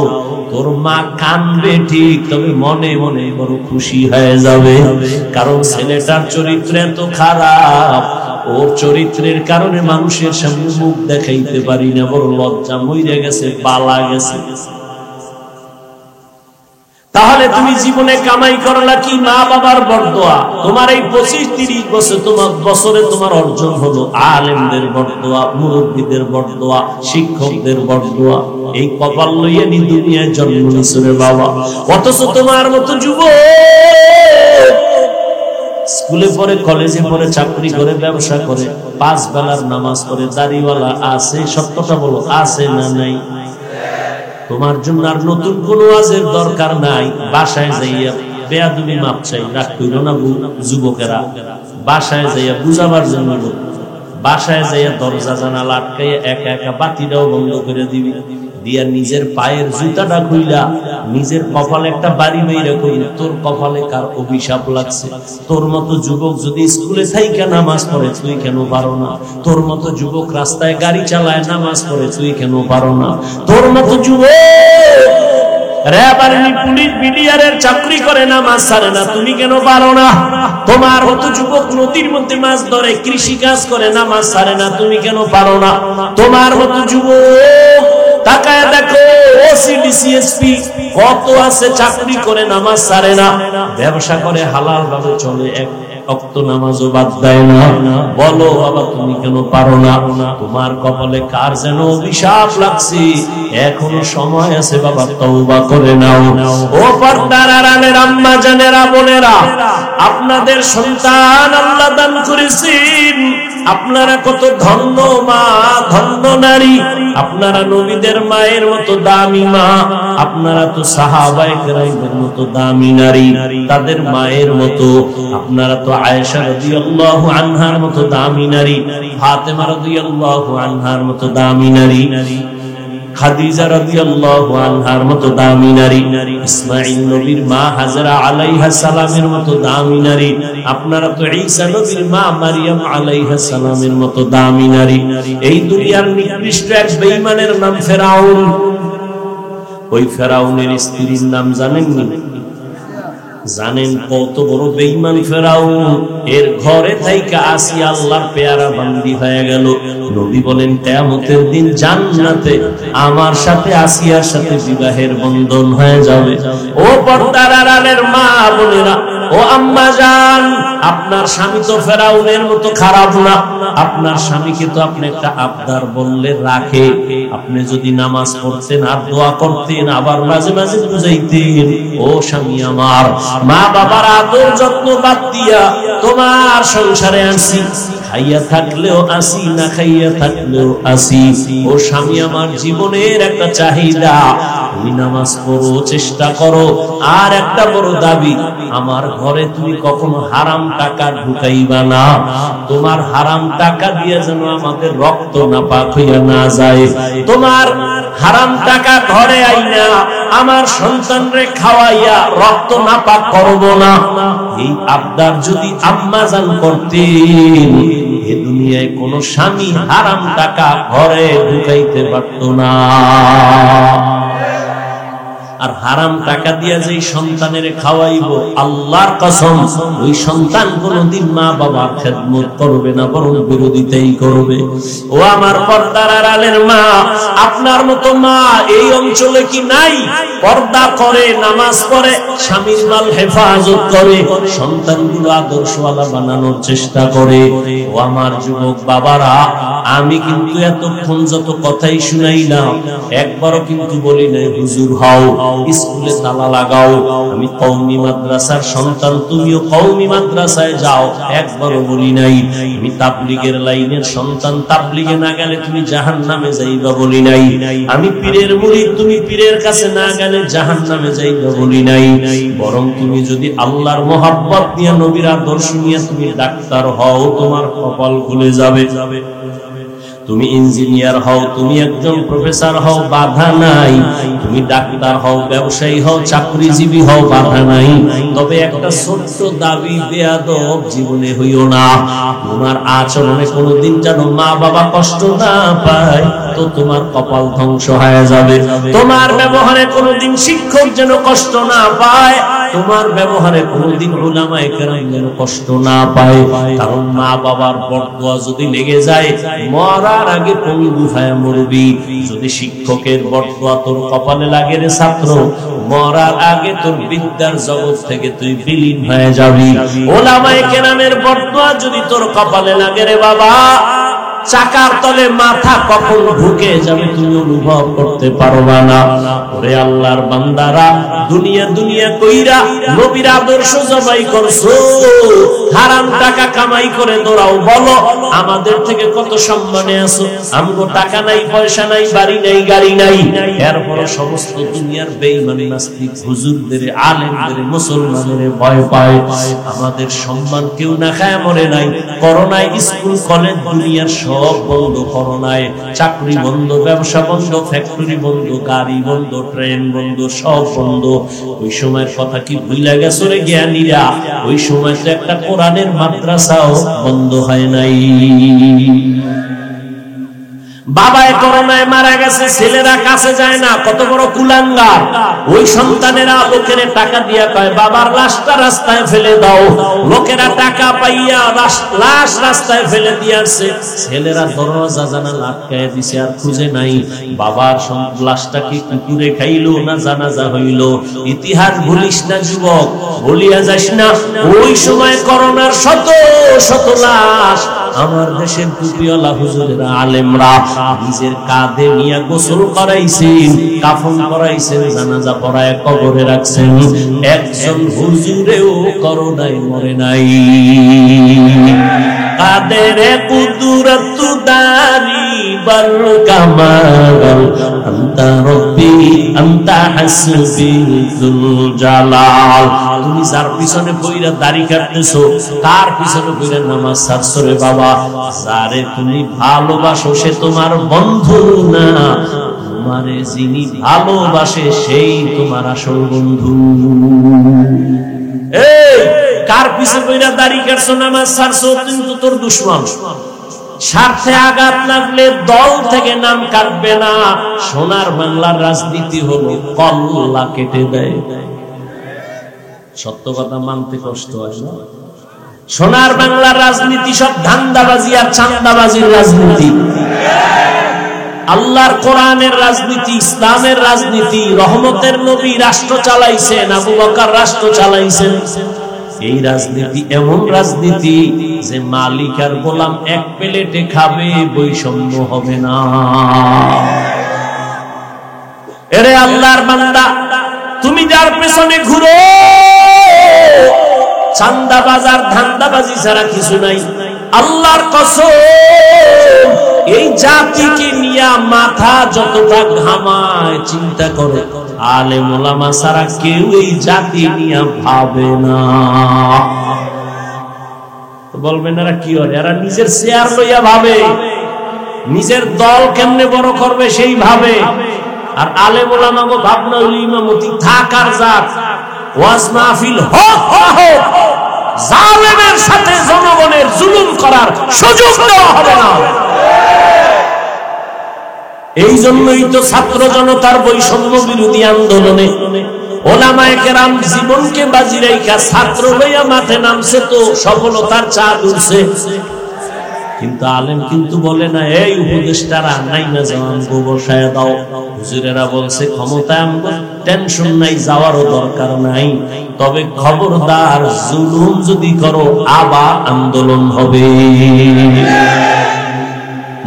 তোর মা কানবে ঠিক, তবে মনে মনে বড় খুশি হয়ে যাবে। কারণ ছেলেটার চরিত্র এত খারাপ, ওর চরিত্রের কারণে মানুষের সামনে মুখ দেখাইতে পারি না, বড় লজ্জা, মইরা গেছে, পালা গেছে। তাহলে তুমি জীবনে কামাই করলা কি? মা বাবার বরদোয়া। তোমার এই 25-30 বছরে তোমার অর্জন হলো আলেমদের বরদোয়া, মুরব্বীদের বরদোয়া, শিক্ষকদের বরদোয়া। এই কপাল লইয়া নি দুনিয়ায় জন্ম নিছরে বাবা। অথচ তোমার মতো যুবক স্কুলে পড়ে, কলেজে পড়ে, চাকরি করে, ব্যবসা করে, 5 বেলার নামাজ পড়ে, দাড়িওয়ালা আছে। সত্যটা বলো, আছে না নাই? তোমার জন্য আর নতুন কোন ওয়াজের দরকার নাই। বাসায় যাইয়া বেয়াদবি মাপ চাই, রাগ কইরো না যুবকেরা। বাসায় যাইয়া বুঝাবার জন্য, বাসায় যাইয়া দরজা জানালা আটকাইয়া একা একা বাতিটাও বন্ধ করে দিবি, দিয়া নিজের পায়ের জুতাটা খুইলা নিজের কপালে একটা বাড়ি মেরে কইল, তোর কপালে কার অভিশাপ লাগছে? তোর মতো যুবক যদি স্কুলে থাইকা নামাজ পড়ে, তুই কেন পারো না? তোর মতো যুবক রাস্তায় গাড়ি চালায় নামাজ পড়ে, তুই কেন পারো না? তোর মতো যুবক র্যাব আর্মি পুলিশ বিডিআরের চাকরি করে, নামাজ ছাড়ে না, তুমি কেন পারো না? তোমার মতো যুবক নদীর মধ্যে মাছ ধরে, কৃষি কাজ করে, নামাজ ছাড়ে না, তুমি কেন পারো না? তোমার মতো যুবক তাকায় দেখো, ওসিডিসিএসপি কত আছে, চাকরি করে, নামাজ ছাড়ে না, ব্যবসা করে, হালাল ভাবে চলে, এক ওয়াক্ত নামাজও বাদ দেয় না। বলো বাবা, তুমি কেন পারো না? তোমার কপালে কার যেন অভিশাপ লাগছে, এখনো সময় আছে বাবা, তওবা করে নাও। ও পর্দার আড়ালের আম্মা জানেরা, বোনেরা, আপনাদের সন্তান আল্লাহ দান করেছেন, আপনারা কত ধন্য মা, ধন্য নারী। আপনারা নবীদের মায়ের মতো দামি মা, আপনারা তো সাহাবায়ে কেরামের মতো দামি নারী, তাদের মায়ের মতো। আপনারা তো আয়েশা রাদিয়াল্লাহু আনহার মতো দামি নারী, ফাতেমা রাদিয়াল্লাহু আনহার মতো দামি নারী, খাদিজা রাদিয়াল্লাহু আনহার মতো দামি নারী, ইসমাঈল নবীর মা হাজরা আলাইহা সালামের মতো দামি নারী। আপনারা তো ঈসা নবীর মা মারিয়াম আলাইহা সালামের মতো দামি নারী। এই দুনিয়ার নিকৃষ্ট এক বেঈমানের নাম ফেরাউন। ওই ফেরাউনের স্ত্রীর নাম জানেননি? জানেন কত বড় বেঈমান ফেরাউন? এর ঘরে থাইকা আসিয়া আল্লাহর পেয়ারা বান্দি হয়ে গেল। নবী বলেন, কিয়ামতের দিন জান্নাতে আমার সাথে আসিয়ার সাথে বিবাহের বন্ধন হয়ে যাবে। ও পর্দার আড়ালের মা বোনেরা, ও আম্মা জান, আপনার স্বামী তো ফেরাউনের মতো খারাপ না। আপনার স্বামীকে তো আপনি একটা আবদার বললে রাখে। আপনি যদি নামাজ পড়তেন আর দোয়া করতেন, আবার মাঝে মাঝে বুঝাইতেন, ও স্বামী আমার, মা বাবার আদর যত্ন বাদ দিয়া তোমার সংসারে আসি, খাইয়া থাকলেও আসি, না খাইয়া থাকলেও আসি। ও স্বামী আমার, জীবনের একটা চাহিদা, তুমি নামাজ পড়ো, চেষ্টা করো। আর একটা বড় দাবি, আমার ঘরে তুমি কখনো হারাম টাকা ঢুকাইবা না। তোমার হারাম টাকা দিয়ে যেন আমাদের রক্ত না পাক হইয়া না যায়। তোমার হারাম টাকা ঘরে আইনা আমার সন্তানরে খাওয়াইয়া রক্ত নাপাক করব না, এই আবদার যদি আম্মা জান করতেন, এ দুনিয়ায় কোন স্বামী হারাম টাকা ঘরে ঢুকাইতে পারত না। আর হারাম টাকা দিয়া যে সন্তানের খাওয়াইবো, আল্লাহর কসম ওই সন্তান কোনদিন মা বাবার খেদমত করবে না, বরং বিরোধিতাই করবে। ও আমার পর্দার আড়ালের মা, আপনার মতো মা এই অঞ্চলে কি নাই? পর্দা করে, নামাজ পড়ে, স্বামীর মাল হেফাজত করে, সন্তানগুলো আদর্শওয়ালা বানানোর চেষ্টা করে। ও আমার যুবক বাবারা, আমি কিন্তু এতক্ষণ যত কথাই শুনাইলাম, একবারও কিন্তু বলি নাই হুজুর হও, স্কুলে তালা লাগাও, আমি কওমি মাদ্রাসার সন্তান, তুমিও কওমি মাদ্রাসায় যাও, একবারও বলি নাই। আমি তাবলীগের লাইনের সন্তান, তাবলীগে না গেলে তুমি জাহান্নামে যাইবা বলি নাই। আমি পীরের মুরিদ, তুমি পীরের কাছে না গেলে জাহান্নামে যাইবা বলি নাই। বরং তুমি যদি আল্লাহর মহব্বত নিয়ে, নবীর আদর্শ নিয়ে তুমি ডাক্তার হও, তোমার কপাল খুলে যাবে। তুমি ইঞ্জিনিয়ার হও, তুমি একজন প্রফেসর হও, বাধা নাই। তুমি ডাক্তার হও, ব্যবসায়ী হও, চাকরিজীবী হও, বাধা নাই। তবে একটা ছোট্ট দাবি, বেয়াদব জীবনে হইও না। তোমার আচরণে কোনোদিন যেন মা বাবা কষ্ট না পায়, তো তোমার কপাল ধ্বংস হয়ে যাবে। তোমার ব্যবহারে কোনোদিন শিক্ষক যেন কষ্ট না পায়, তোমার ব্যবহারে কোনোদিন উলামায়ে কেরাম যেন কষ্ট না পায়। কারণ মা বাবার বরদোয়া যদি লেগে যায়, মরার আগে পঙ্গু হয়ে মরবি। যদি শিক্ষকের বরদোয়া তোর কপালে লাগে রে ছাত্র, মরার আগে তোর বিদ্যার জগৎ থেকে তুই বিলীন হয়ে যাবি। উলামায়ে কেরামের বরদোয়া যদি তোর কপালে লাগে রে বাবা, চাকার তলে মাথা কখন ঢুকে যাবে তুমি অনুভব করতে পারবা না। ওরে আল্লাহর বান্দারা, দুনিয়া দুনিয়া কইরা নবীর আদর্শ জবাই করছো, হারাম টাকা কামাই করে দৌড়াও। বলো আমাদের থেকে কত সম্মানে আছো? আমগো টাকা নাই, পয়সা নাই, বাড়ি নাই, গাড়ি নাই, এরপরে সমস্ত দুনিয়ার বেঈমান নাস্তিক হুজুরদের, আলেমদের, মুসলমানের ভয় পায়। আমাদের সম্মান কেউ না খায় মরে নাই। করোনায় স্কুল কলেজ দুনিয়ার সব বন্ধ, করোনায় চাকরি বন্ধ, ব্যবসা বন্ধ, ফ্যাক্টরি বন্ধ, গাড়ি বন্ধ, ট্রেন বন্ধ, সব বন্ধ। ওই সময়ের কথা কি ভুলে গেছো রে জ্ঞানীরা? ওই সময় তো একটা কোরআনের মাদ্রাসাও বন্ধ হয় নাই। বাবায় করোনায় মারা গেছে, ছেলেরা কাছে যায় না, কত বড় কুলাঙ্গার। ওই সন্তানেরা লোকের টাকা দিয়া কয় বাবার লাশটা রাস্তায় ফেলে দাও। লোকেরা টাকা পাইয়া লাশ রাস্তায় ফেলে দিয়েছে। ছেলেরা দরজা জানালা আটকায় দিছে, আর খুঁজে নাই বাবার লাশটা কি কুকুরে খাইলো না জানাজা হইল। ইতিহাস ভুলিস না যুবক, ভুলিয়া যাস না। ওই সময় করোনার শত শত লাশ আমার দেশের টুপিওয়ালা হুজুরেরা, আলেমরা নিজের কাঁধে নিয়ে গোসল করাইছেন, কাফন করাইছেন, জানাজা পড়ায় কবরে রাখছেন। একজন হুজুরেও করোনায় মরে নাই। কাদের কুদরত দারি বল কামাল, আনতা রব্বি আনতা হাসবি যুল জালাল। তুমি যার পিছনে বইরা দাড়ি কাটতেছো, কার পিছনে বইরা নামাজ ছাড়ছো রে বাবা? যারে তুমি ভালোবাসো সে তোমার বন্ধু না, তোমারে যিনি ভালোবাসে সেই তোমার আসল বন্ধু। এই কার পিছনে বইরা দাড়ি কাটছো, নামাজ ছাড়ছো, তুমি তো তোর দুশমন। স্বার্থে আঘাত লাগলে দল থেকে নাম কাটবে না। সোনার বাংলার রাজনীতি হলো কল্লা কেটে দেয়। সত্য কথা মানতে কষ্ট হয় না? সোনার বাংলার রাজনীতি সব ধান্দাবাজি আর চান্দাবাজির রাজনীতি। আল্লাহর কোরআনের রাজনীতি, ইসলামের রাজনীতি। রহমতের নবী রাষ্ট্র চালাইছেন, আবু বকর রাষ্ট্র চালাইছেন। এই রাজনীতি এমন রাজনীতি যে মালিক আর গোলাম এক প্লেটে খাবে, বৈষম্য হবে না। এরে আল্লাহর বান্দা, তুমি যার পেছনে ঘুরো, চান্দা বাজার ধান্দাবাজি ছাড়া কিছু নাই। আল্লাহর কসম, এই জাতিকে নিয়ে মাথা যতটা ঘামায়, চিন্তা করে, আলেম ওলামা ছাড়া কেউ এই জাতি নিয়ে ভাবে না। বলবেন এরা কি করে? এরা নিজের শেয়ার লইয়া ভাবে, নিজের দল কেমনে বড় করবে সেই ভাবে। আর আলেম ওলামাগো ভাবনা হইল ইমামতি থাকার জাত, ওয়াজ মাহফিল হোক হোক, জালেমের সাথে জনগণের জুলুম করার সুযোগ দেওয়া হবে না। এই জন্যই তো ছাত্র জনতার বৈষম্য বিরোধী আন্দোলনে ওলামায়ে কেরাম জীবনকে বাজি রাইখা ছাত্র লইয়া মাঠে নামছে, তো সফলতার চাঁদ উঠছে। কিন্তু আলেম কিন্তু বলে না, এই উপদেষ্টারা নাই না যাওয়ান গো বসায় দাও। হুজুরেরা বলছে ক্ষমতায় আমগো টেনশন নাই, যাওয়ারও দরকার নাই, তবে খবরদার জুলুম যদি করো আবার আন্দোলন হবে।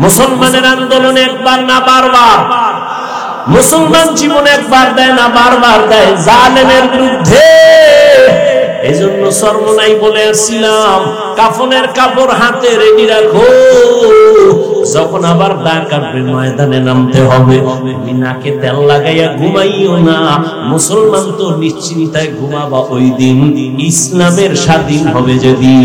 মুসলমানের আন্দোলন একবার না বারবার, মুসলমান জীবন একবার দেয় না বারবার দেয় জালেমের বিরুদ্ধে। এজন্য সর্বনাই বলে আসছিলাম, কাফনের কাপড় হাতে রেডি রাখো, যখন আবার দা কাটবে ময়দানে নামতে হবে। নাকে তেল লাগাইয়া ঘুমাইও না, মুসলমান তো নিশ্চিন্তায় ঘুমাবা ওই দিন ইসলামের স্বাধীন হবে যেদিন।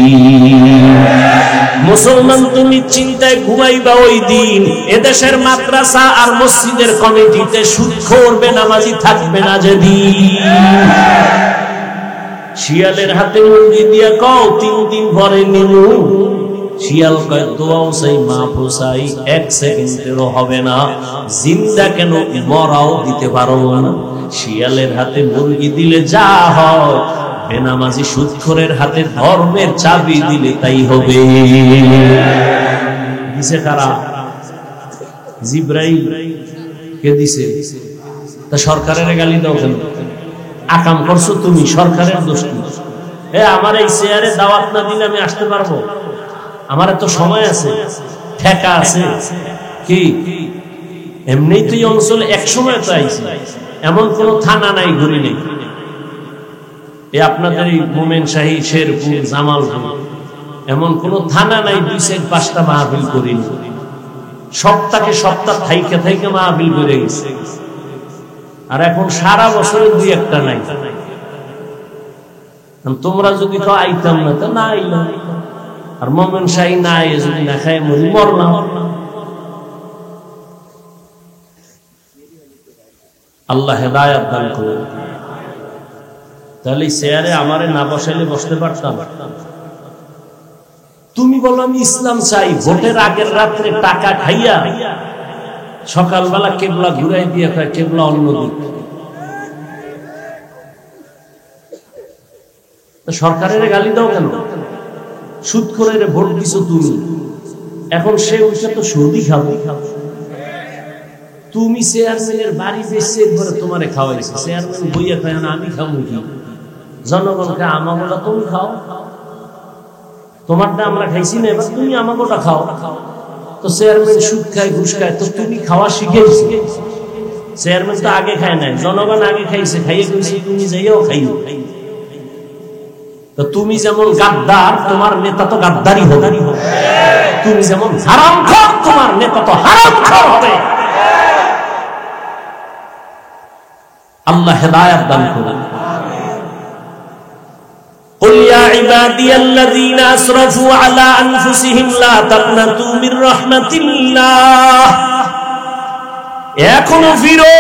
মুসলমান তো নিশ্চিন্তায় ঘুমাইবা ওই দিন এদেশের মাদ্রাসা আর মসজিদের কমিটিতে সুদখোর বেনামাজি থাকবে না যেদিন। শিয়ালের হাতে মুরগি দিয়া কও 3 দিন পরে নিমু, শিয়াল কয় দোয়াও চাই মাফও চাই, 1 সেকেন্ডেরও হবে না, জিন্দা কেন মরাও দিতে পারবো না। শিয়ালের হাতে মুরগি দিলে যা হয়, বেনামাজি সুদখোরের হাতে ধর্মের চাবি দিলে তাই হবে। দিছে কারা? জিব্রাইল। কে দিছে? তা সরকারের গালি দাও কেন? আকাম করছো তুমি, সরকারের দোষ কি? আমার এই চেয়ারে দাওয়াত না দিলে আমি আসতে পারবো? আমার তো সময় আছে, ঠেকা আছে কি? এমনি তো এই অঞ্চলে এক সময় তো আইছি, এমন কোন থানা নাই ঘুরি নেই। এই আপনাদের এই মোমেন শাহী, শেরপুর, জামালপুর, এমন কোন থানা নাই 2-5টা মাহফিল করিনি। সপ্তাহে সপ্তাহ থাইকে থাইকে মাহফিল করে গেছে। আর এখন সারা বছরে 2-1টা নাই। তোমরা যদি কেউ আইতাম না, তো না আইলাম। আর মোমেন শাহী না আইয়ে যদি না খাই মরি, মরলাম। আল্লাহ হেদায়েত দান করুন। তাহলে চেয়ারে আমারে না বসাইলে বসতে পারতাম? তুমি বলো আমি ইসলাম চাই, ভোটের আগের রাত্রে টাকা খাইয়া সকালবেলা কেবলা ঘুরাই দিয়ে খায়, কেবলা অন্যদিক। সরকারের গালি দাও কেন? সুদখোরের ভোট দিছো তুমি, এখন সে উঠে তো সুদই খাবো। তুমি চেয়ারম্যানের বাড়ি বেশি ধরে তোমারে খাওয়াইছে, চেয়ারম্যান বইয়া খায় না, আমি খাবো কি? জনগণকে আমাগোটা তুমি খাও, তোমারটা আমরা খাইছি না, এবার তুমি আমাগোটা খাও। তো চেয়ারম্যান সুদ খায়, ঘুষ খায়, তো তুমি খাওয়া শিখেছি। চেয়ারম্যান তো আগে খায় নাই, জনগণ আগে খাইছে, খাইয়ে কইছে তুমি যাইও খাইও। তো তুমি যেমন গাদ্দার, তোমার নেতা তো গাদ্দারি হবে। তুমি যেমন হারামখোর, তোমার নেতা তো হারামখোর হবে। আল্লাহ হেদায়েত দান করুন। قل يا عبادي الذين اسرفوا على انفسهم لا تقنطوا من رحمة الله। এখনো ফিরো,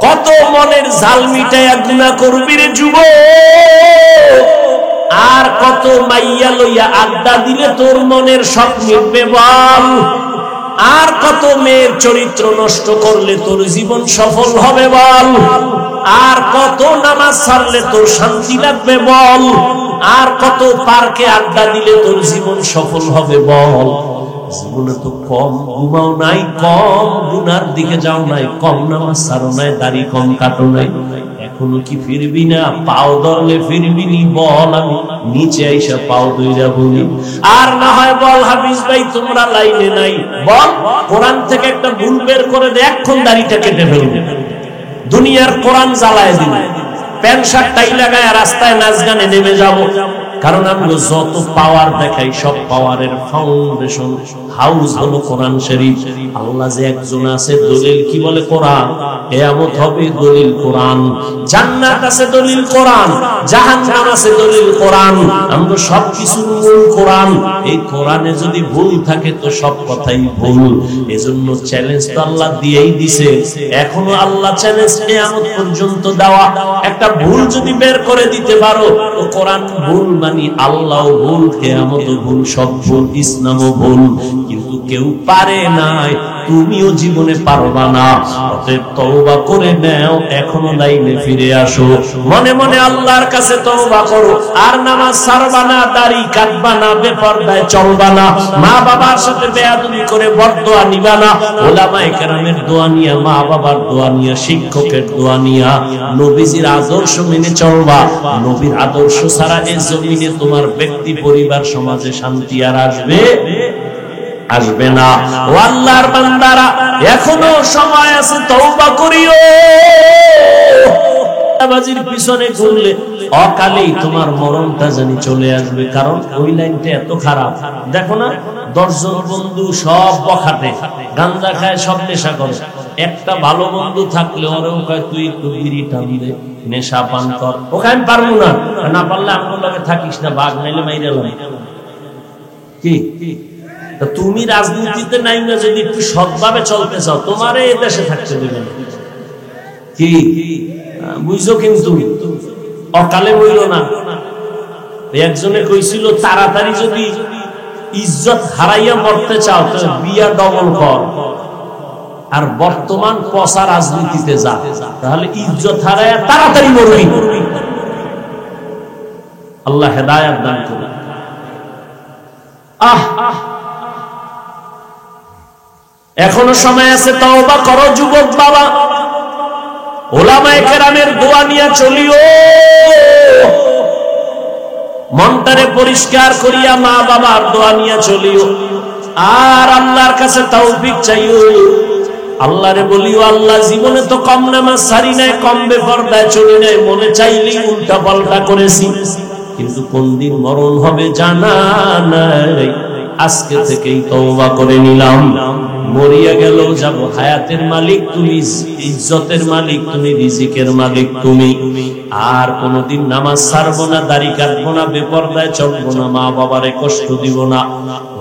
কত মনের ঝাল মিটাইয়া গুনাহ করবি রে যুবক, আর কত মাইয়া লইয়া আড্ডা দিলে তোর মনের শখ মিটবে বল, আর কত মেয়ের চরিত্র নষ্ট করলে তোর জীবন সফল হবে বল, আর কত নামাজ ছাড়লে তোর শান্তি লাগবে বল, আর কত পার্কে আড্ডা দিলে তোর জীবন সফল হবে বল। জীবনে তো কম ঘুমাও নাই, কম গুনার দিকে যাও নাই, কম নামাজ ছাড়ো নাই, দাড়ি কম কাটো নাই, এখনো কি ফিরবি না? পাও ধরলে ফিরবি নি? বল আমি নিচে আইসা পাও ধইরা বলি। আর না হয় বল হাফিজ ভাই তোমরা লাইনে নাই, বল কোরআন থেকে একটা ভুল বের করে দে, এখন দাড়িটা কেটে ফেলবে। দুনিয়ার কোরআন জ্বালায় দিবে, প্যান্ট শার্ট টাই লাগায় রাস্তায় নাচ গানে নেমে যাব, কারণ আমরা যত পাওয়ার দেখাই সব পাওয়ারের ফাউন্ডেশন হাউস হলো কোরআন শরীফ। আল্লাহ যে একজন আছে, দলিল কি বলে? কোরআন। কিয়ামত হবে, দলিল কোরআন। জান্নাত আছে, দলিল কোরআন। জাহান্নাম আছে, দলিল কোরআন। আমরা সবকিছুর মূল কোরআন। এই কোরআনে যদি ভুল থাকে তো সব কথাই ভুল। এজন্য চ্যালেঞ্জ তো আল্লাহ দিয়েই দিছে, এখনো আল্লাহ চ্যালেঞ্জ কিয়ামত পর্যন্ত দেওয়া। একটা ভুল যদি বের করে দিতে পারো তো কোরআন ভুল মানি, আল্লাহ ভুল, কিয়ামত ভুল, সব ভুল, ইসলামও ভুল। কিন্তু কেউ পারে নাই, তুমিও জীবনে পারবা না। অতএব তওবা করে নাও, এখনো লাইনে ফিরে আসো। মনে মনে আল্লাহর কাছে তওবা করো, আর নামাজ ছাড়বা না, দাড়ি কাটবা না, বেপরদায় চলবা না, মা বাবার সাথে বেয়াদবি করে বরদোয়া নিবা না। ওলামায়ে কেরামের দোয়া নিয়া, মা বাবার দোয়া নিয়া, শিক্ষকের দোয়া নিয়া নবীজির আদর্শ মেনে চলবা। নবীর আদর্শ ছাড়া এই জমিনে তোমার ব্যক্তি, পরিবার, সমাজে শান্তি আর আসবে না। ও আল্লাহর বান্দারা, এখনো সময় আছে, তওবা করিও। বাজির পিছনে ঘুরলে অকালেই তোমার মরণটা জানি চলে আসবে। কারণ ওই লাইনটা এত খারাপ। দেখো না, 10 জন বন্ধু সব বখাটে, গাঁজা খায়, সব নেশা করে। একটা ভালো বন্ধু থাকলে ওরেও কয় তুই একটু বিড়ি টান দে, নেশা পান কর। ওকে আমি পারবো না, না পারলে আমার লগে থাকিস না, বাঘ নাইলে মাইরে এলাম। কি তুমি রাজনীতিতে নাই না, যদি একটু সৎভাবে চলতে চাও, তোমার এই দেশে থাকতে দেবে না। কি বুঝছো? কিন্তু অকালে বইল না। একজনে কইছিল তাড়াতাড়ি যদি ইজ্জত হারাইয়া মরতে চাও তো বিয়া ডবল কর, আর বর্তমান পচা রাজনীতিতে যা, তাহলে ইজ্জত হারাইয়া তাড়াতাড়ি মরবি। আল্লাহ হেদায়েত দান করুন। এখনো সময় আছে, তওবা করো যুবক বাবা। ওলামায়ে কেরামের দোয়া নিয়ে চলিও, মনটারে পরিষ্কার করিয়া মা বাবার দোয়া নিয়ে চলিও, আর আল্লাহর কাছে তৌফিক চাইও। আল্লাহরে বলিও, আল্লাহ জীবনে তো কম নামাজ ছাড়ি নাই, কম বেপরদায় চলি নাই, মনে চাইলেই উল্টা পাল্টা করেছি, কিন্তু কোন দিন মরণ হবে জানা নাই। আজকে থেকেই তওবা করে নিলাম। মরিয়া গেল যাব, হায়াতের মালিক তুমি, ইজ্জতের মালিক তুমি, রিজিকের মালিক তুমি। আর কোনদিন নামাজ ছাড়বো না, দাড়ি কাটবো না, বেপরদায় চলবো না, মা বাবারে কষ্ট দিব না।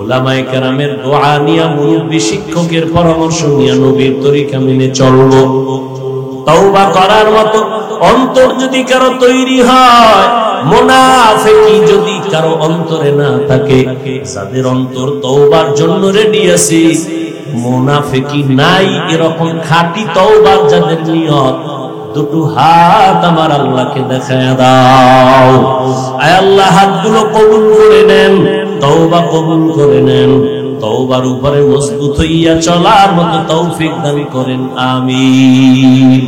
ওলামায়ে কেরামের দোয়া নিয়া, মুরব্বী শিক্ষকের পরামর্শ নিয়া নবীর তরিকা মেনে চলবো। তওবা করার মতো অন্তর যদি কারো তৈরি হয়, মুনাফিকি যদি কারো অন্তরে না থাকে, যাদের অন্তর তওবার জন্য রেডি আছে, মুনাফিকি নাই, এরকম খাঁটি তওবার যাদের নিয়ত, দুটো হাত আমার আল্লাহকে দেখায় দাও। আয় আল্লাহ, হাতগুলো কবুল করে নেন, তওবা কবুল করে নেন, তওবার উপরে মজবুত হইয়া চলার মতো তৌফিক দান করেন, আমিন।